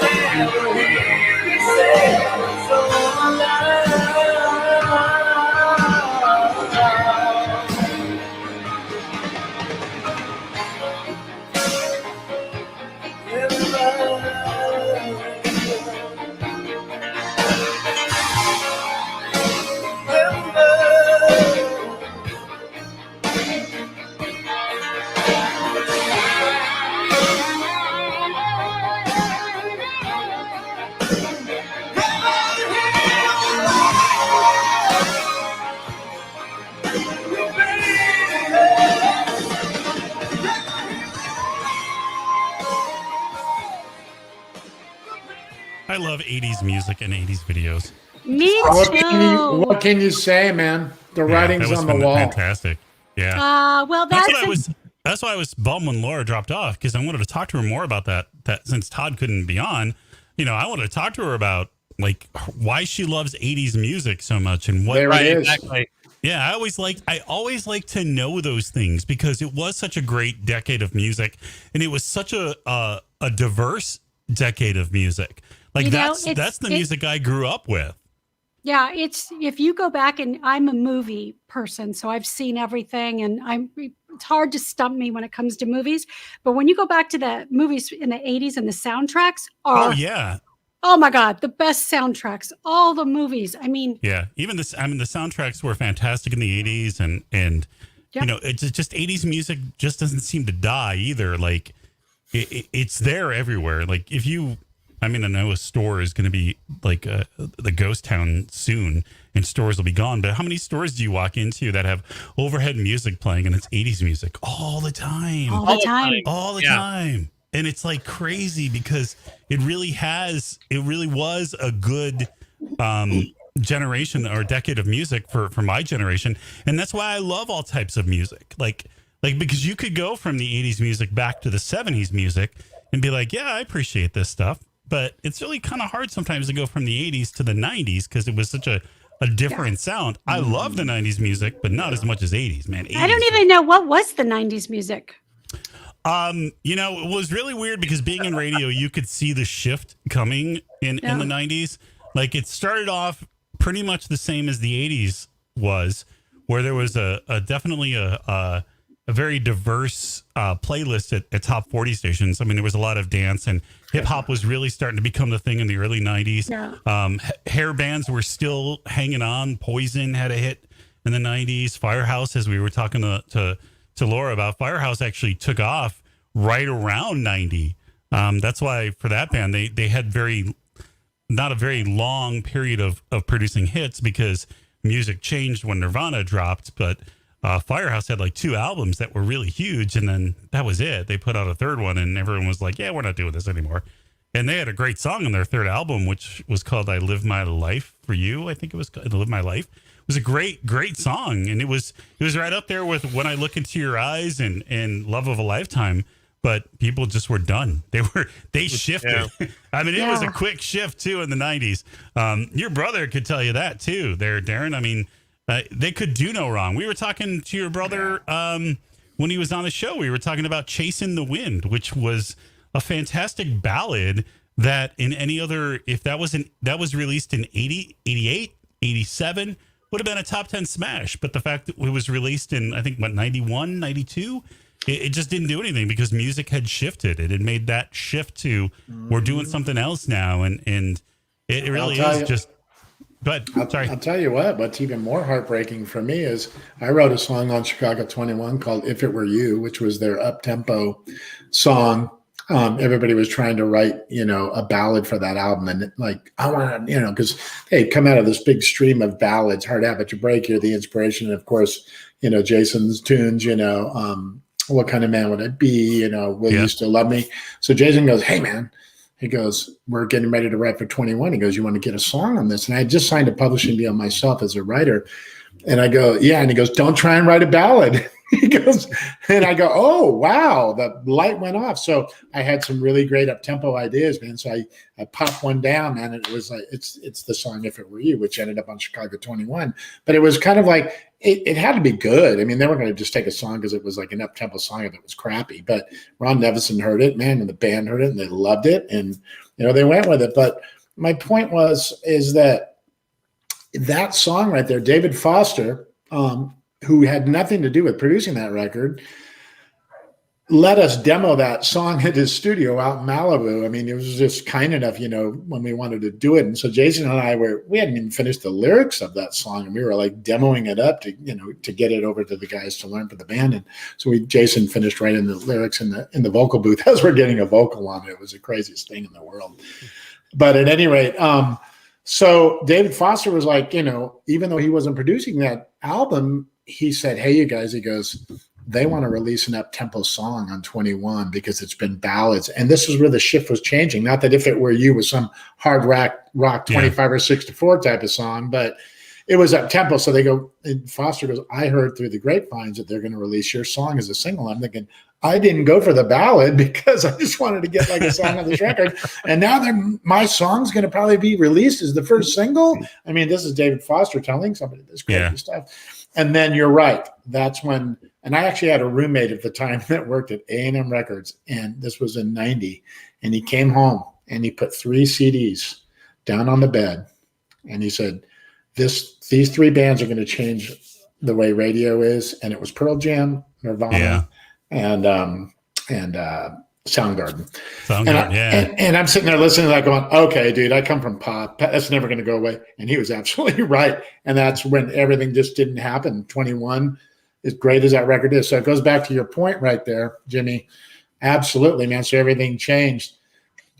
never hear me say it's all I love 80s music and 80s videos. Me What too. can you say, man? The writing's that was on the wall. Fantastic. Yeah. Well, That's that's what I was. That's why I was bummed when Laura dropped off, because I wanted to talk to her more about that since Todd couldn't be on. I wanted to talk to her about like why she loves 80s music so much and what. There it is. Exactly. Yeah, I always like to know those things because it was such a great decade of music, and it was such a diverse decade of music. Like that's the music I grew up with. Yeah, if you go back, and I'm a movie person, so I've seen everything, and it's hard to stump me when it comes to movies. But when you go back to the movies in the 80s and the soundtracks are oh my God, the best soundtracks, all the movies. I mean, yeah, even the soundtracks were fantastic in the 80s, and it's just 80s music just doesn't seem to die either. Like it's there everywhere. Like I know a store is going to be like the ghost town soon, and stores will be gone. But how many stores do you walk into that have overhead music playing and it's 80s music all the time? All the time. And it's like crazy because it really was a good generation or decade of music for my generation. And that's why I love all types of music. Like because you could go from the 80s music back to the 70s music and be like, yeah, I appreciate this stuff. But it's really kind of hard sometimes to go from the 80s to the 90s because it was such a different sound. I love the 90s music, but not as much as 80s, man. 80s. I don't even know what was the 90s music. It was really weird because being in radio, you could see the shift coming in the 90s. Like it started off pretty much the same as the 80s was, where there was definitely a very diverse playlist at top 40 stations. I mean, there was a lot of dance, and hip hop was really starting to become the thing in the early 90s. Yeah. Hair bands were still hanging on. Poison had a hit in the 90s. Firehouse, as we were talking to Laura about, Firehouse actually took off right around 90. That's why for that band, they had not a very long period of producing hits because music changed when Nirvana dropped, but Firehouse had like 2 albums that were really huge, and then that was it. They put out a third one, and everyone was like, yeah, we're not doing this anymore. And they had a great song on their third album, which was called I Live My Life for You. I think it was called Live My Life. It was a great song, and it was right up there with When I Look Into Your Eyes and Love of a Lifetime. But people just were done. They shifted. Yeah. I mean, it was a quick shift too in the 90s. Your brother could tell you that too there, Darren. I mean, they could do no wrong. We were talking to your brother when he was on the show. We were talking about Chasing the Wind, which was a fantastic ballad that in any other, if that was released in 80, 88, 87, would have been a top 10 smash. But the fact that it was released in, I think, 91, 92, it just didn't do anything because music had shifted. It had made that shift to we're doing something else now. And it really is just, but sorry. I'll tell you what's even more heartbreaking for me is I wrote a song on Chicago 21 called If It Were You, which was their up-tempo song. Everybody was trying to write, a ballad for that album. And I want to, because they had come out of this big stream of ballads, Hard Habit to Break, you're the inspiration. And of course, Jason's tunes, What Kind of Man Would I Be? Will You Still Love Me? So Jason goes, hey, man. He goes, we're getting ready to write for 21. He goes, you want to get a song on this? And I had just signed a publishing deal myself as a writer. And I go, yeah. And he goes, don't try and write a ballad. He goes, and I go, oh, wow. The light went off. So I had some really great up-tempo ideas, man. So I popped one down, man. And it was like, it's the song If It Were You, which ended up on Chicago 21. But it was kind of like, it had to be good. I mean, they weren't going to just take a song because it was like an up-tempo song that was crappy. But Ron Nevison heard it, man, and the band heard it, and they loved it. And, they went with it. But my point is that song right there, David Foster, who had nothing to do with producing that record, let us demo that song at his studio out in Malibu. I mean, it was just kind enough, when we wanted to do it. And so Jason and I we hadn't even finished the lyrics of that song, and we were like demoing it up to get it over to the guys to learn for the band. And so Jason finished writing the lyrics in the vocal booth as we're getting a vocal on it. It was the craziest thing in the world. But at any rate, so David Foster was like, even though he wasn't producing that album, he said, hey, you guys, he goes, they want to release an up-tempo song on 21 because it's been ballads. And this is where the shift was changing. Not that If It Were You was some hard rock 25 or 64 type of song, but it was up tempo. So they go, and Foster goes, I heard through the grapevines that they're going to release your song as a single. I'm thinking, I didn't go for the ballad because I just wanted to get like a song on this record. And now my song's going to probably be released as the first single. I mean, this is David Foster telling somebody this crazy stuff. And then you're right. That's when, and I actually had a roommate at the time that worked at A&M Records. And this was in 90. And he came home and he put 3 CDs down on the bed. And he said, these 3 bands are going to change the way radio is. And it was Pearl Jam, Nirvana, and Soundgarden. And I'm sitting there listening, like going, okay, dude, I come from pop. That's never going to go away. And he was absolutely right. And that's when everything just didn't happen. 21, as great as that record is. So it goes back to your point right there, Jimmy. Absolutely, man. So everything changed.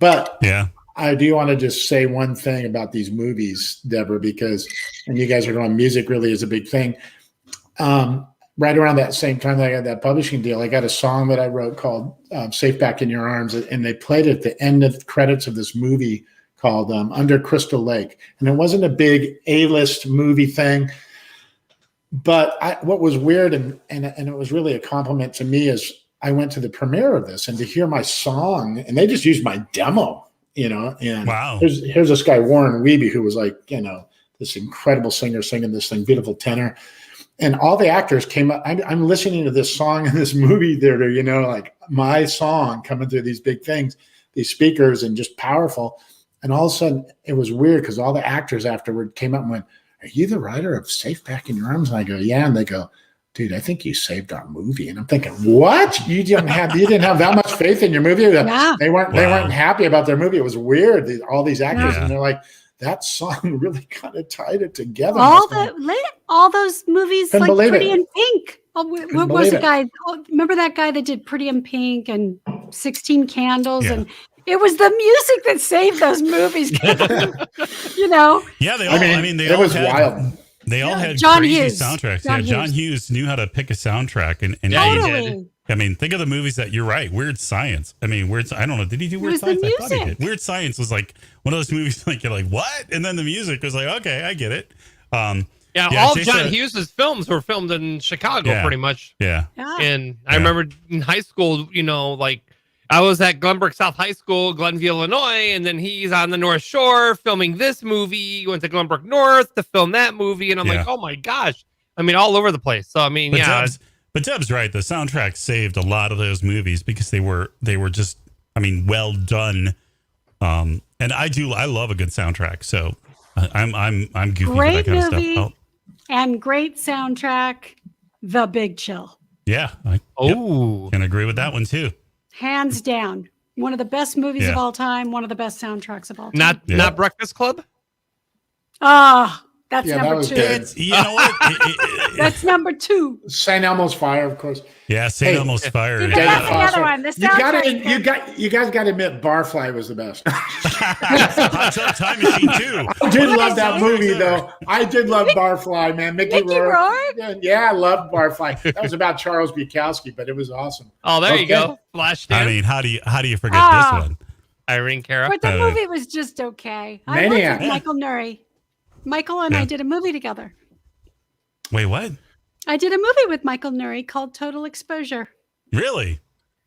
But I do want to just say one thing about these movies, Deborah, because, and you guys are going, music really is a big thing. Right around that same time that I got that publishing deal, I got a song that I wrote called Safe Back in Your Arms, and they played it at the end of the credits of this movie called Under Crystal Lake. And it wasn't a big A-list movie thing, but what was weird, and it was really a compliment to me, is I went to the premiere of this, and to hear my song, and they just used my demo, and wow. Here's this guy, Warren Weeby, who was like, this incredible singer singing this thing, beautiful tenor. And all the actors came up. I'm listening to this song in this movie theater, like my song coming through these big things, these speakers, and just powerful. And all of a sudden, it was weird because all the actors afterward came up and went, "Are you the writer of Safe Back in Your Arms?" And I go, "Yeah." And they go, "Dude, I think you saved our movie." And I'm thinking, "What? You didn't have that much faith in your movie?" Yeah. They weren't happy about their movie. It was weird. All these actors, and they're like, that song really kind of tied it together. All those movies, Couldn't like believe Pretty it. in Pink. What was the guy? Remember that guy that did Pretty in Pink and 16 Candles? Yeah. And it was the music that saved those movies. Yeah, they all. They it all was had, wild. They all had John crazy Hughes. soundtracks. John Hughes knew how to pick a soundtrack, and Totally. think of the movies that you're right. Weird Science. I don't know. Did he do Weird was the Science? I thought he music. did. Weird Science was like one of those movies like you're like, what? And then the music was like, okay, I get it. All John Hughes' films were filmed in Chicago, pretty much. Yeah. And I remember in high school, I was at Glenbrook South High School, Glenview, Illinois, and then he's on the North Shore filming this movie. He went to Glenbrook North to film that movie, and I'm like, oh my gosh. all over the place. So But Deb's right. The soundtrack saved a lot of those movies because they were just, well done. And I love a good soundtrack. So I'm goofy for that kind of stuff. And great soundtrack, The Big Chill. Yeah. Can agree with that one too. Hands down. One of the best movies of all time. One of the best soundtracks of all time. Not Breakfast Club? That's number 2. You know what? That's number 2. St. Elmo's Fire, of course. Yeah, St. Elmo's Fire. That's the other one. The soundtrack. You guys got to admit, Barfly was the best. Hot Tub Time Machine too. I did love that movie, though. I did love Barfly, man. Mickey Rourke. Yeah, I loved Barfly. That was about Charles Bukowski, but it was awesome. Oh, there you go. Flashdance. How do you forget this one? Irene Cara. But the movie was just okay. I worked with Michael Nuri. Michael and I did a movie together. Wait, what? I did a movie with Michael Nuri called Total Exposure. Really?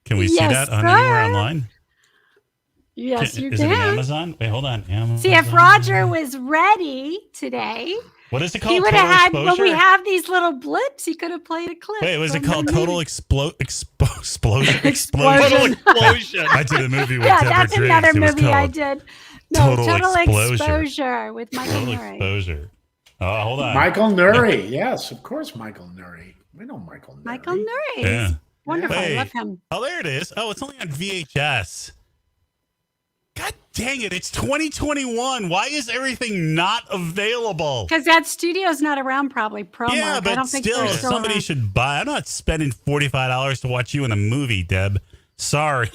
Can we see that anywhere online? Yes, you can. Is it on Amazon? Wait, hold on. Amazon. See, if Roger was ready today, what is it called? He would have had, when we have these little blips, he could have played a clip. Wait, was it called Total Explosion? Explosion. Total Explosion. I did a movie with Deborah that's Driggs. Another movie I did. No, Total Exposure with Michael Total Nuri. Exposure. Oh, hold on. Michael Nuri. Yes, of course, Michael Nuri. We know Michael Nuri. Michael Nuri. Yeah. Wonderful. Wait. I love him. Oh, there it is. Oh, it's only on VHS. God dang it. It's 2021. Why is everything not available? Because that studio's not around, probably. Promo. Yeah, but I don't think still, somebody should buy. I'm not spending $45 to watch you in a movie, Deb. Sorry.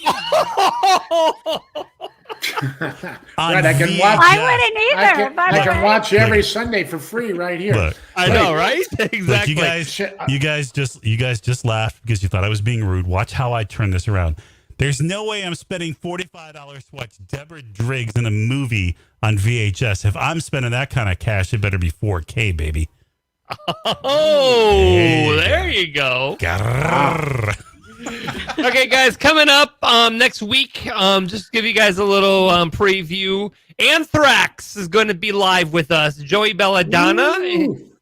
Right, I can watch. I wouldn't either. I can watch every Sunday for free right here. Look, I know, right? Exactly. Look, you guys just laughed because you thought I was being rude. Watch how I turn this around. There's no way I'm spending $45 to watch Deborah Driggs in a movie on VHS. If I'm spending that kind of cash, it better be 4K, baby. Oh, there you go. Okay, guys, coming up next week, just to give you guys a little preview, Anthrax is going to be live with us. Joey Belladonna.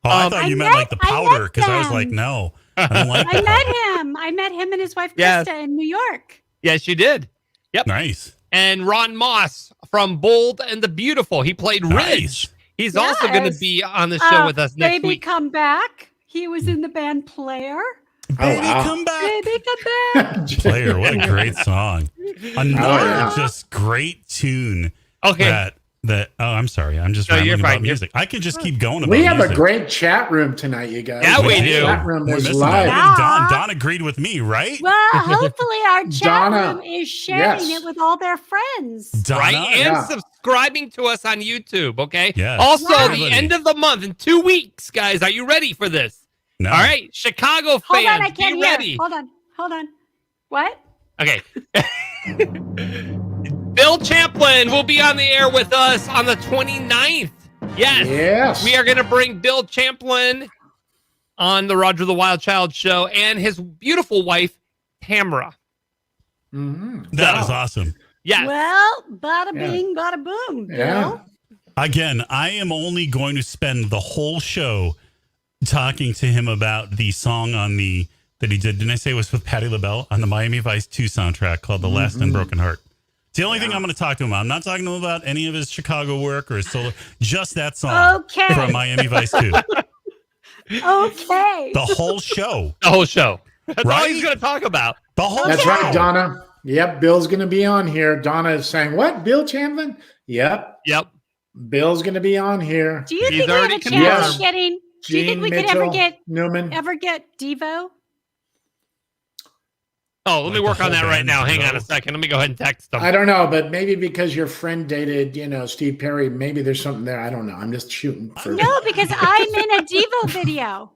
I thought you meant like the powder, because I was like, no, I don't like that. I met him and his wife Krista in New York. Yes, you did. Yep. Nice. And Ron Moss from Bold and the Beautiful. He played Ridge. He's also going to be on the show with us next Baby week. Come Back. He was in the band Player. Baby, come back. Baby, come back. Player, what a great song. Another just great tune. Okay. I'm sorry. I'm just rambling about music. I can just keep going about We have music. a great chat room tonight, you guys. Yeah, we do. Chat room We're is missing live. that. Don agreed with me, right? Well, hopefully our chat Donna, room is sharing it with all their friends. Right? And subscribing to us on YouTube, okay? Yes. Also, Everybody. the end of the month, in 2 weeks, guys, are you ready for this? No. All right, Chicago Hold fans, on, I can't be hear. ready. Hold on. What? Okay. Bill Champlin will be on the air with us on the 29th. Yes. We are going to bring Bill Champlin on the Roger the Wild Child show and his beautiful wife, Tamara. That is awesome. Yes. Well, bada bing, bada boom. Bill. Again, I am only going to spend the whole show talking to him about the song that he did. Didn't I say it was with Patti LaBelle on the Miami Vice 2 soundtrack called The Last Unbroken Heart? It's the only thing I'm going to talk to him about. I'm not talking to him about any of his Chicago work or his solo. Just that song from Miami Vice 2. Okay. The whole show. The whole show. That's all Right? he's going to talk about. The whole That's show. right, Donna. Yep, Bill's going to be on here. Donna is saying, what? Bill Champlin? Yep. Bill's going to be on here. Do you think we have a chance of getting? Do you think we could ever get Devo? Oh, let me work on that right now. Hang on a second. Let me go ahead and text them. I don't know, but maybe because your friend dated, Steve Perry, maybe there's something there. I don't know. I'm just shooting for. No, because I'm in a Devo video.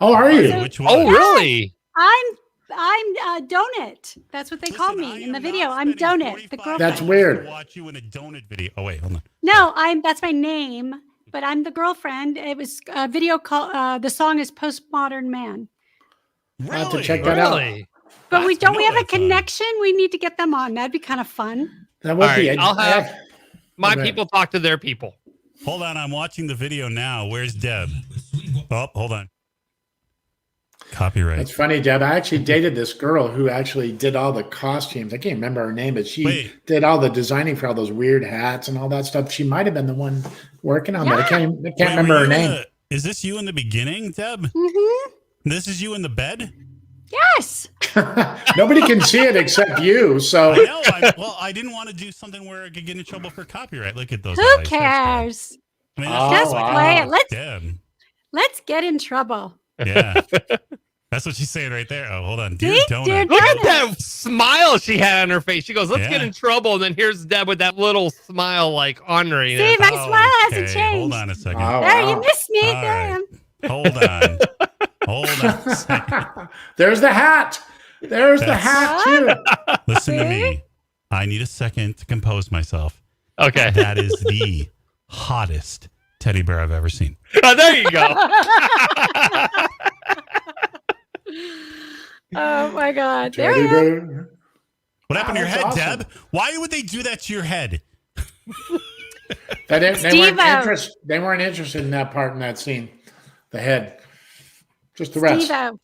Oh, are you? Which one? Oh, really? I'm Donut. That's what they call me in the video. I'm Donut, the girlfriend. That's weird. Watch you in a donut video. Oh wait, hold on. No, that's my name, but I'm the girlfriend. It was a video called. The song is "Postmodern Man." I'll have to check that out. But we have a connection. We need to get them on. That'd be kind of fun. That would be. I'll have my people talk to their people. Hold on, I'm watching the video now. Where's Deb? Oh, hold on. Copyright. It's funny, Deb. I actually dated this girl who actually did all the costumes. I can't remember her name, but she did all the designing for all those weird hats and all that stuff. She might have been the one working on that. I can't remember her name. Is this you in the beginning, Deb? Mm-hmm. This is you in the bed? Yes. Nobody can see it except you. So I know. I didn't want to do something where I could get in trouble for copyright. Look at those. Who eyes. cares? I mean, Just play it. Deb. Let's get in trouble. Yeah. That's what she's saying right there. Oh, hold on. Dear Donut. Look at that smile she had on her face. She goes, let's get in trouble. And then here's Deb with that little smile like honoring See, it. my smile hasn't changed. Hold on a second. There, you missed me. All There I am. Hold on. Hold on a second. There's the hat. There's the hat, too. Listen to me. I need a second to compose myself. Okay. That is the hottest teddy bear I've ever seen. Oh, there you go. Oh, my God. There I am. What happened to your head, Awesome. Deb? Why would they do that to your head? They weren't interested in that part in that scene. The head. Just the rest. Devo.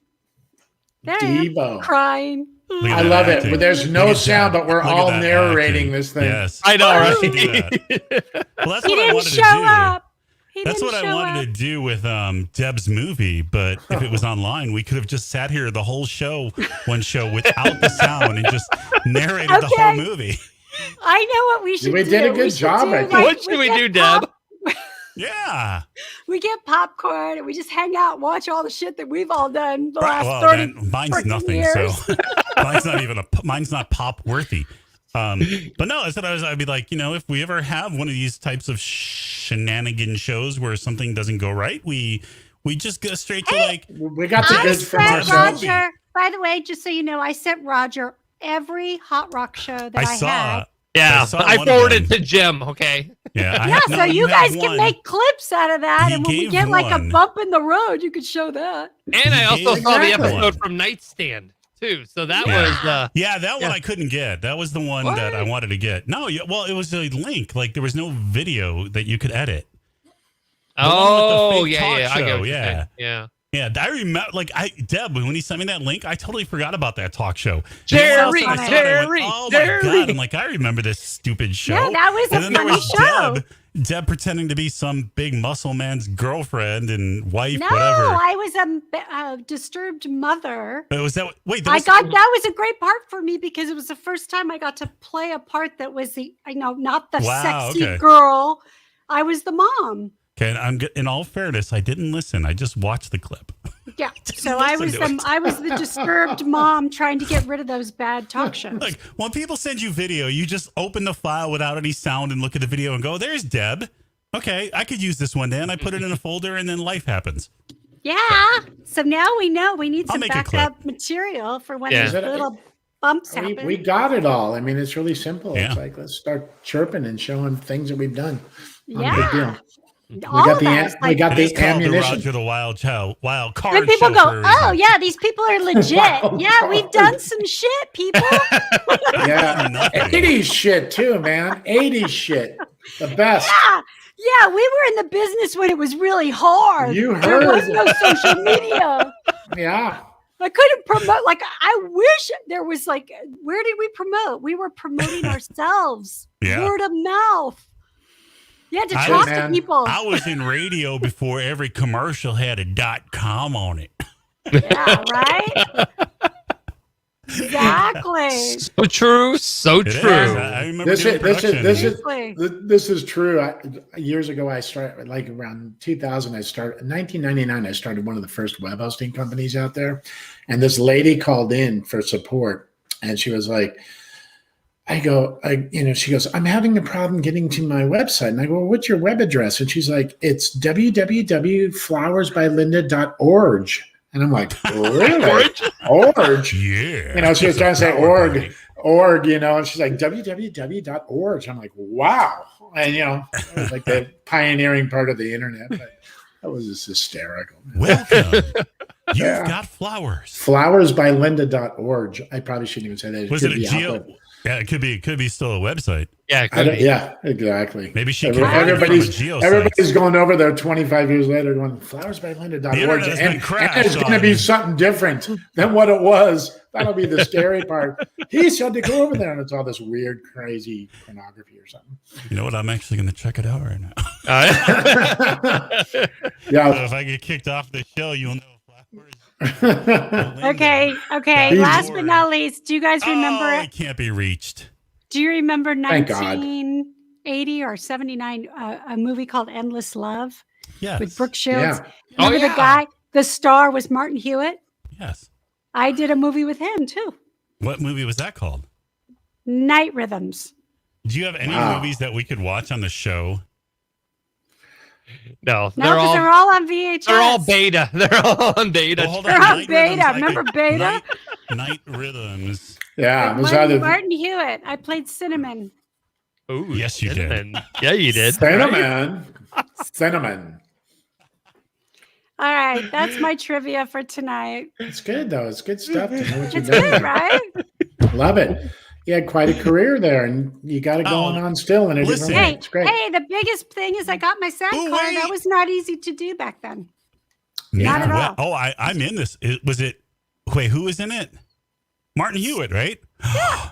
There I am. Devo. Crying. I love it. But there's no sound, but we're all narrating this thing. Yes. I know, right? Well, that's He what I didn't wanted show to do. up. That's what I wanted to do with Deb's movie, but if it was online, we could have just sat here the whole show, one show, without the sound and just narrated the whole movie. I know what we should do. We did a good job, I think. What should we do, Deb? Yeah. We get popcorn and we just hang out and watch all the shit that we've all done the Right, last well, 30 then mine's freaking nothing, years. so mine's not pop worthy. But no, I said I'd be like, if we ever have one of these types of shenanigan shows where something doesn't go right, we just go straight to like we got the goods from ourselves. Roger, by the way, just so you know, I sent Roger every hot rock show that I saw had. Yeah, I forwarded to Jim. Okay. Yeah. So you guys can make clips out of that, and when we get like a one. bump in the road, you could show that. And I also saw the Exactly. episode from Nightstand too. So that was that one I couldn't get. That was the one that I wanted to get. No, well, it was a link. Like there was no video that you could edit. The one with the fake talk I get show, what you're yeah. saying. Yeah. Yeah, I remember. Like Deb, when he sent me that link, I totally forgot about that talk show. Jerry, I Jerry, oh Jerry. my god! I'm like, I remember this stupid show. Yeah, that was and a then there funny was show. Deb pretending to be some big muscle man's girlfriend and wife, No, whatever. I was a disturbed mother. But was that? Wait, That was a great part for me because it was the first time I got to play a part that was not the Wow, sexy okay. girl. I was the mom. Okay, and in all fairness, I didn't listen. I just watched the clip. Yeah. So I was the disturbed mom trying to get rid of those bad talk shows. Like when people send you video, you just open the file without any sound and look at the video and go, "There's Deb. Okay, I could use this one day." And I put it in a folder, and then life happens. Yeah. So now we know we need I'll some make a backup material for when Yeah. these little bumps happen. We got it all. I mean, it's really simple. Yeah. It's like, let's start chirping and showing things that we've done. Not a Yeah. big deal. All We of us, we got It the is called the ammunition. Roger the Wild card. when people show go, for a oh reason." yeah, these people are legit. Wow. Yeah, we've done some shit, people. Yeah. Nothing. 80s shit too, man. 80s shit. The best. Yeah, we were in the business when it was really hard. You There was heard. no social media. Yeah. I couldn't promote. Like, I wish there was like, where did we promote? We were promoting ourselves. Yeah. Word of mouth. You had to I talk was- to people. I was in radio before every commercial had a .com on it. Yeah, right? Exactly. So true. So It is. true. I remember doing production. This is true. Years ago, I started, like around 2000, in 1999, I started one of the first web hosting companies out there. And this lady called in for support. And she was like, she goes, I'm having a problem getting to my website. And I go, well, what's your web address? And she's like, it's www.flowersbylinda.org. And I'm like, really? Org? Yeah. She was trying to say org, and she's like, www.org. I'm like, wow. And, it was like the pioneering part of the internet. But that was just hysterical. Welcome. You've got flowers. Flowersbylinda.org. I probably shouldn't even say that. Was it a could be geo? out there. Yeah, it could be still a website. Yeah, it could be. Yeah, exactly. Maybe she everybody's going over there 25 years later going, flowersbylinda.org. The internet has been And crashed it's going to on be you. something different than what it was. That'll be the scary part. He said to go over there, and it's all this weird, crazy pornography or something. You know what? I'm actually going to check it out right now. Yeah. So if I get kicked off the show, you'll know flowers. Okay. Last but not least, do you guys remember it can't be reached. Do you remember Thank God. 1980 or 79, a movie called Endless Love? Yes. With Brooke Shields? Yeah. Remember the guy, the star was Martin Hewitt? Yes. I did a movie with him too. What movie was that called? Night Rhythms. Do you have any movies that we could watch on the show? No, No, because they're all on VHS. They're all beta. They're all on beta. Well, hold They're on. on Night beta. Rhythms, Remember beta? Night Rhythms. Yeah. It was Martin Hewitt. I played Cinnamon. Oh, yes, you did. Yeah, you did. Cinnamon. All right, that's my trivia for tonight. It's good, though. It's good stuff to know what you're It's doing. good, right? Love it. You had quite a career there, and you got it going on still in a different way. Hey, It's great. hey, the biggest thing is I got my sound card. That was not easy to do back then. Not at all. Oh, I'm in this. Wait, who was in it? Martin Hewitt, right?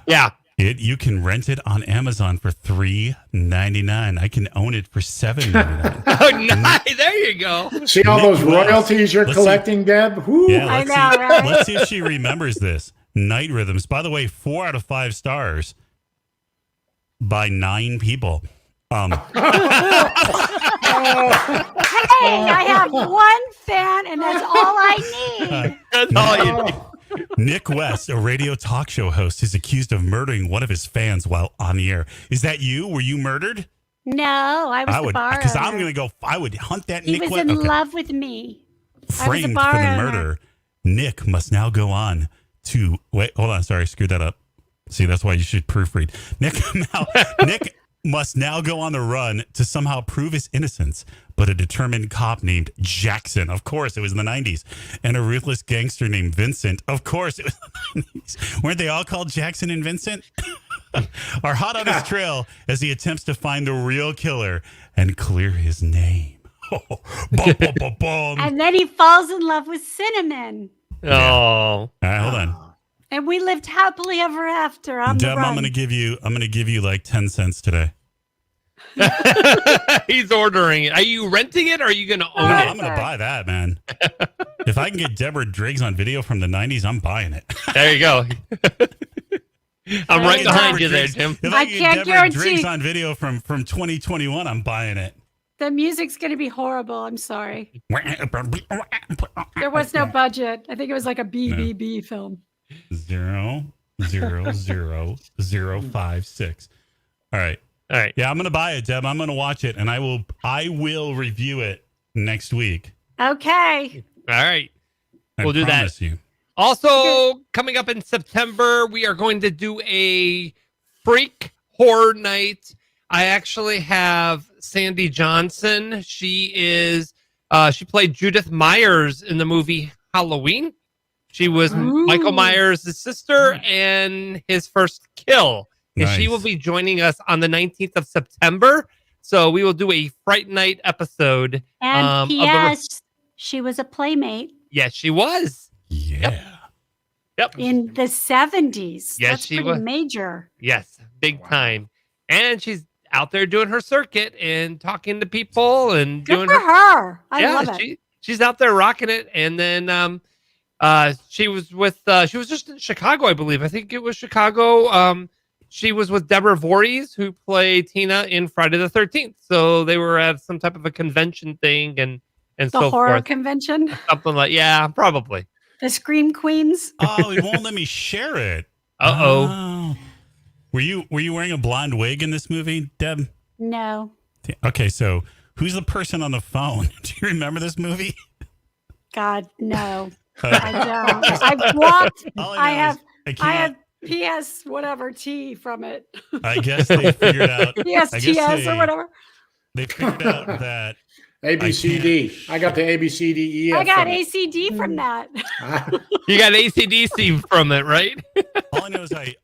Yeah. You can rent it on Amazon for $3.99. I can own it for $7.99. Oh, nice. There you go. See all those royalties you're Let's collecting, Deb? Whoo. Yeah, I let's know, see, right? Let's see if she remembers this. Night Rhythms. By the way, 4 out of 5 stars by 9 people. Hey, I have one fan, and that's all I need. That's all you need. Nick West, a radio talk show host, is accused of murdering one of his fans while on the air. Is that you? Were you murdered? No, I was the bar because I'm owner. going to go. I would hunt that He Nick was West. in love with me. Framed bar for the owner. murder. Nick must now go on to wait. Hold on, sorry, screwed that up. See, that's why you should proofread. Nick must now go on the run to somehow prove his innocence, but a determined cop named Jackson, of course, it was in the 90s, and a ruthless gangster named Vincent, of course, it was in the 90s. Weren't they all called Jackson and Vincent? Are hot on his trail as he attempts to find the real killer and clear his name. And then he falls in love with Cinnamon. Oh. All right, hold on. And we lived happily ever after on Deb, the run. I'm gonna give you like 10 cents today. He's ordering it. Are you renting it or are you going to own it? I'm going to buy that, man. If I can get Deborah Driggs on video from the 90s, I'm buying it. There you go. I'm right behind you there, Jim. If I can can't get Deborah guarantee. Driggs on video from 2021, I'm buying it. The music's going to be horrible. I'm sorry. There was no budget. I think it was like a BBB film. 0000056. All right. Yeah, I'm gonna buy it, Deb. I'm gonna watch it, and I will review it next week. Okay. All right. We'll do promise that. You. Also, coming up in September, we are going to do a freak horror night. I actually have Sandy Johnson. She played Judith Myers in the movie Halloween. She was Michael Myers' sister and his first kill. And she will be joining us on the 19th of September. So we will do a Fright Night episode. And P.S. She was a playmate. Yes, she was. Yeah. Yep. In the 70s. Yes, That's she pretty was. major. Yes, big time. And she's out there doing her circuit and talking to people and Good doing for her. I love it. She's out there rocking it. And then she was just in Chicago, I believe. I think it was Chicago. She was with Deborah Voorhees, who played Tina in Friday the 13th. So they were at some type of a convention thing and The so horror forth. convention. Something like, yeah, probably. The Scream Queens. Oh, he won't let me share it. Uh-oh. Were you wearing a blonde wig in this movie, Deb? No. Okay, so who's the person on the phone? Do you remember this movie? God, no. I don't. I've walked. I have PS whatever T from it. I guess they figured out. PSTS or whatever. They figured out that ABCD. I got the ABCDE. I got ACD from that. You got ACDC from it, right? All I know is I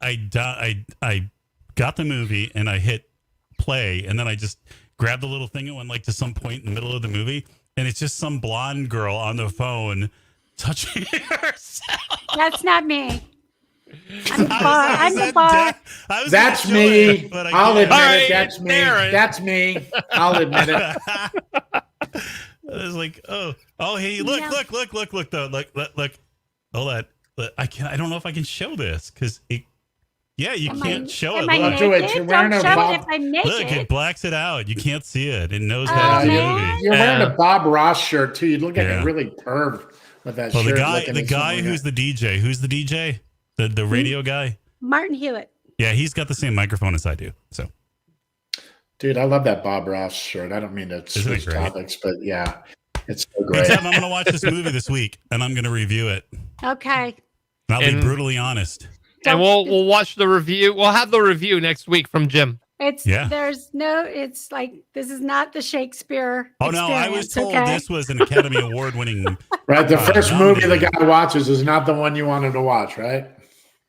got the movie and I hit play, and then I just grabbed the little thing and went like to some point in the middle of the movie, and it's just some blonde girl on the phone touching herself. That's not me. I'm the bar. That's me. I'll admit Right, it. That's me. Darren. That's me. I'll admit it. I was like, oh, hey, look, though, look. Hold on. I don't know if I can show this because you can't show it. Look, do it. You're wearing Don't a show Bob. it if I'm naked. Look, it blacks it out. You can't see it. It knows that it's a movie. You're wearing a Bob Ross shirt too. You look like Yeah. a really perv with that Well, shirt. the guy who's the DJ. Who's the DJ? The radio guy. Martin Hewitt. Yeah, he's got the same microphone as I do. So, dude, I love that Bob Ross shirt. I don't mean to switch topics, but yeah, it's so great. I'm going to watch this movie this week, and I'm going to review it. Okay. And I'll be brutally honest. And we'll watch the review. We'll have the review next week from Jim. It's like this is not the Shakespeare. Oh no, I was told this was an Academy Award winning. Right, the first movie the guy watches is not the one you wanted to watch, right?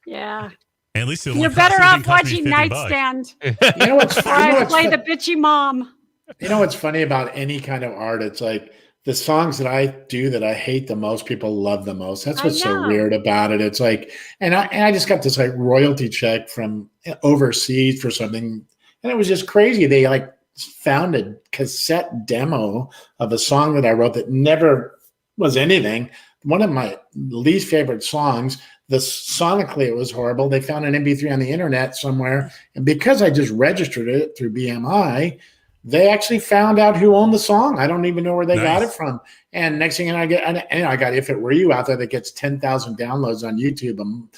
Yeah. At least You're better off watching Nightstand. You know what's Or I play the bitchy mom. You know what's funny about any kind of art? It's like the songs that I do that I hate the most, people love the most. That's what's so weird about it. It's like, and I just got this like royalty check from overseas for something, and it was just crazy. They like found a cassette demo of a song that I wrote that never was anything. One of my least favorite songs. Sonically, it was horrible. They found an MP3 on the internet somewhere, and because I just registered it through BMI, they actually found out who owned the song. I don't even know where they got it from. And next thing I got If It Were You out there that gets 10,000 downloads on YouTube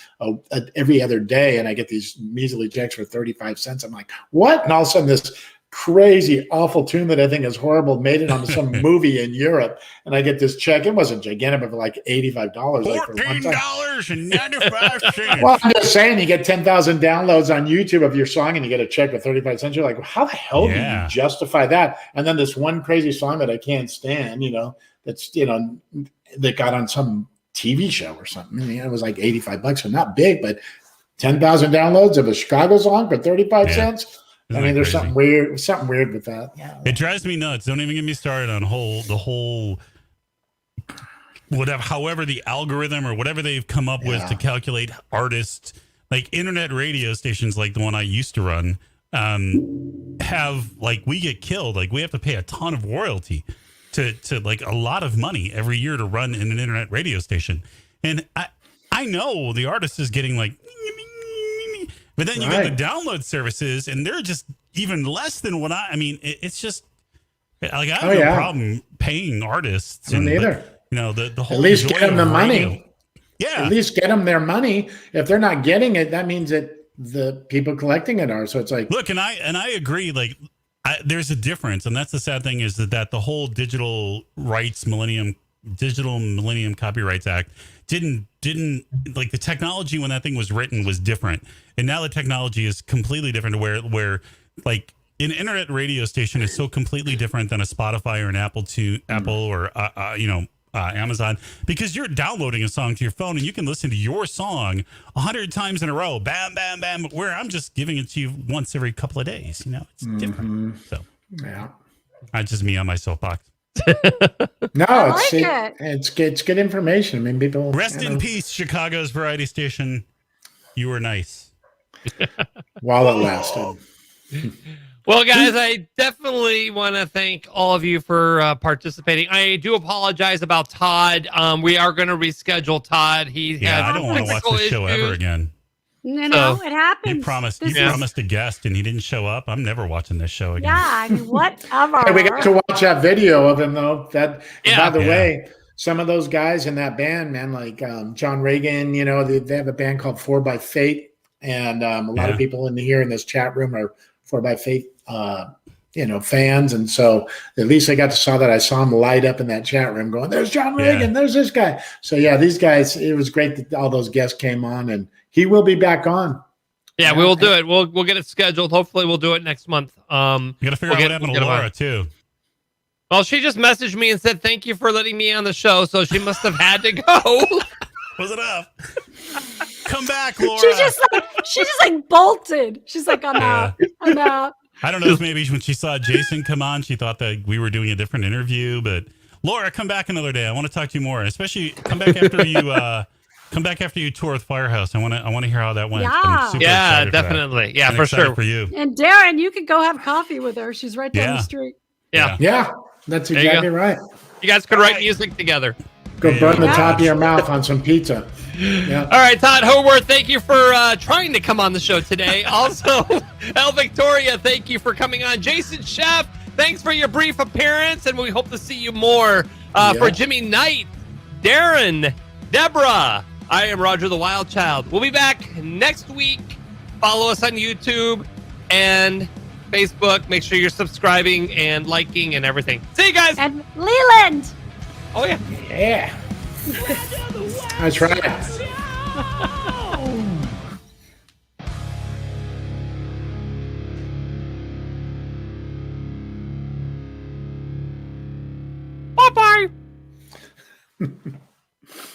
every other day, and I get these measly checks for 35 cents. I'm like, what? And all of a sudden, this crazy, awful tune that I think is horrible, made it onto some movie in Europe, and I get this check. It wasn't gigantic, but for like $85. Like for $14.95. Well, I'm just saying, you get 10,000 downloads on YouTube of your song, and you get a check for 35 cents. You're like, how the hell do you justify that? And then this one crazy song that I can't stand, that's that got on some TV show or something. It was like $85, so not big, but 10,000 downloads of a Chicago song for 35 cents. Isn't there's crazy? something weird with that. Yeah. It drives me nuts. Don't even get me started on the whole whatever, however the algorithm or whatever they've come up with to calculate artists, like internet radio stations like the one I used to run, have like, we get killed. Like, we have to pay a ton of royalty to like a lot of money every year to run in an internet radio station. And I know the artist is getting like, but then you get the download services, and they're just even less than what it's just like, I have no problem paying artists. Neither. The whole, at least get them the money. Radio. Yeah. At least get them their money. If they're not getting it, that means that the people collecting it are. So it's like, look, and I agree. Like, there's a difference, and that's the sad thing, is that the whole Digital Millennium Copyrights Act didn't like, the technology when that thing was written was different, and now the technology is completely different, where like an internet radio station is so completely different than a Spotify or an Apple or Amazon, because you're downloading a song to your phone and you can listen to your song 100 times in a row, bam, bam, bam, where I'm just giving it to you once every couple of days. It's different. So yeah, not just me on my soapbox. No, it's good information. I mean, people rest in peace, Chicago's variety station. You were nice while it lasted. Well, guys, I definitely want to thank all of you for participating. I do apologize about Todd. We are going to reschedule Todd. I don't want to watch this show ever again. It happens. You promised a guest, and he didn't show up. I'm never watching this show again. Yeah, I mean, whatever. Hey, we got to watch that video of him, though. By the way, some of those guys in that band, man, like John Reagan, they have a band called 4x Fate, and a lot of people in this chat room are 4x Fate fans, and so at least I got to saw that. I saw him light up in that chat room going, there's John Reagan, there's this guy. So yeah, these guys, it was great that all those guests came on, and he will be back on. Yeah, we will do it. We'll get it scheduled. Hopefully we'll do it next month. You gotta figure out what happened to Laura too. Well, she just messaged me and said, thank you for letting me on the show, so she must have had to go. Was it up? Come back, Laura. She just bolted. She's like, I'm out. I don't know if maybe when she saw Jason come on, she thought that we were doing a different interview. But Laura, come back another day. I want to talk to you more, especially come back after you tour with Firehouse. I want to hear how that went. Yeah, definitely. Yeah, for sure. For you. And Darren, you could go have coffee with her. She's right down the street. Yeah, that's exactly right. You guys could write music together. Go burn the top of your mouth on some pizza. Yeah. All right, Tod Howarth, thank you for trying to come on the show today. Also, LVictoria, thank you for coming on. Jason Sheff, thanks for your brief appearance, and we hope to see you more. For Jimmy Knight, Darren, Deborah, I am Roger the Wild Child. We'll be back next week. Follow us on YouTube and Facebook. Make sure you're subscribing and liking and everything. See you guys. And Leland. Oh, yeah. Yeah. That's right. Bye-bye.